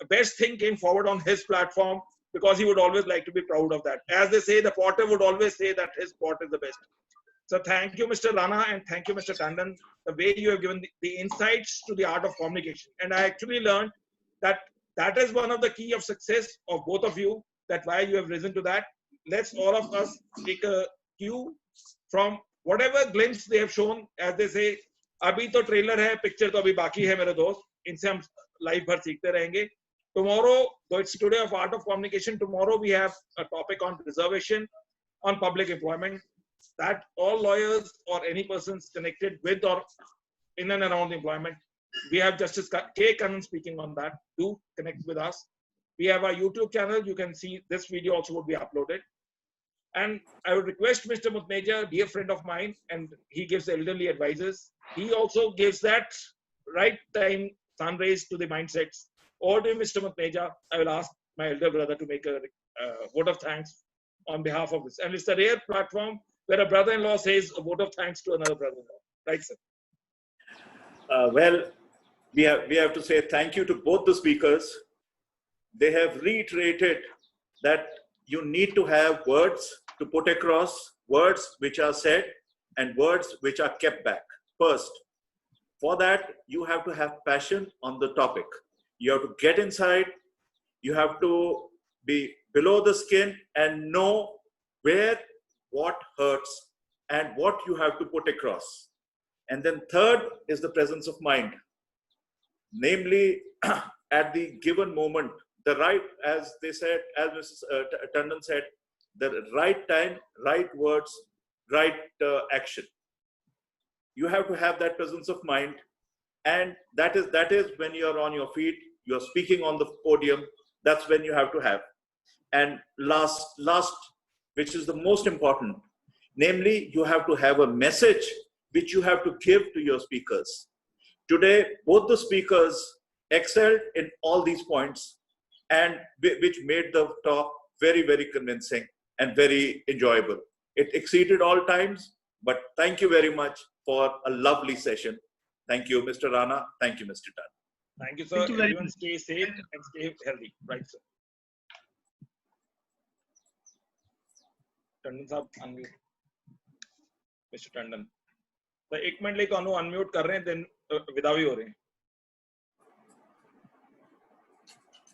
best thing came forward on his platform, because he would always like to be proud of that. As they say, the potter would always say that his pot is the best. So thank you, Mr. Rana, and thank you, Mr. Tandon, the way you have given the insights to the art of communication. And I actually learned that that is one of the key of success of both of you, that why you have risen to that. Let's all of us take a cue from whatever glimpse they have shown. As they say, abhi to trailer hai, picture to abhi baki hai mere dost. Inse hum life bhar seekhte rahenge. Tomorrow, though it's today of art of communication, tomorrow we have a topic on reservation on public employment, that all lawyers or any persons connected with or in and around employment, we have Justice K. Kannan speaking on that. Do connect with us. We have our YouTube channel. You can see this video also would be uploaded. And I would request Mr. Mutneja, dear friend of mine, and he gives elderly advices. He also gives that right time sun rays to the mindsets. Over to you, Mr. Matneja. I will ask my elder brother to make a vote of thanks on behalf of this. And it's a rare platform where a brother-in-law says a vote of thanks to another brother-in-law. Right, sir? Well, we have to say thank you to both the speakers. They have reiterated that you need to have words to put across, words which are said and words which are kept back. First, for that, you have to have passion on the topic. You have to get inside. You have to be below the skin and know where, what hurts and what you have to put across. And then third is the presence of mind. Namely, at the given moment, the right, as they said, as Mrs. Tandon said, the right time, right words, right action. You have to have that presence of mind, and that is when you're on your feet, you're speaking on the podium. That's when you have to have. And last, which is the most important, namely, you have to have a message which you have to give to your speakers. Today, both the speakers excelled in all these points, and which made the talk very, very convincing and very enjoyable. It exceeded all times, but thank you very much for a lovely session. Thank you, Mr. Rana. Thank you, Mr. Tan. Thank you, sir. Thank you very Everyone much. stay safe and stay healthy. Right, sir. Tandon साहब, unmute. Mr. Tandon. तो एक minute लेके unmute कर रहे हैं, then विदा भी हो रहे हैं.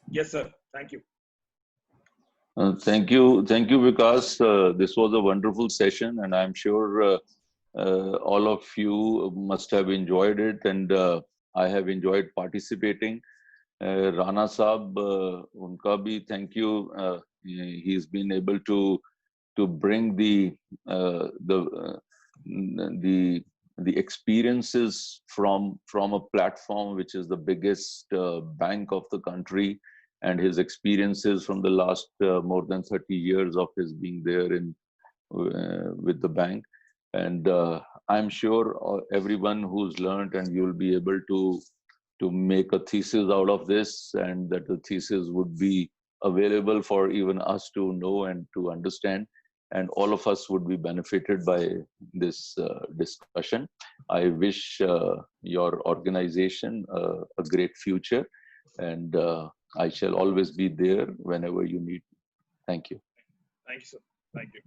Yes, sir. Thank you. Thank you, Vikas. This was a wonderful session, and I'm sure all of you must have enjoyed it, and I have enjoyed participating. Rana Saab, unka bhi thank you. He's been able to bring the experiences from a platform which is the biggest bank of the country, and his experiences from the last more than 30 years of his being there in with the bank. And I'm sure everyone who's learned, and you'll be able to make a thesis out of this, and that the thesis would be available for even us to know and to understand, and all of us would be benefited by this discussion. I wish your organization a great future, and I shall always be there whenever you need me. Thank you. Thank you, sir. Thank you.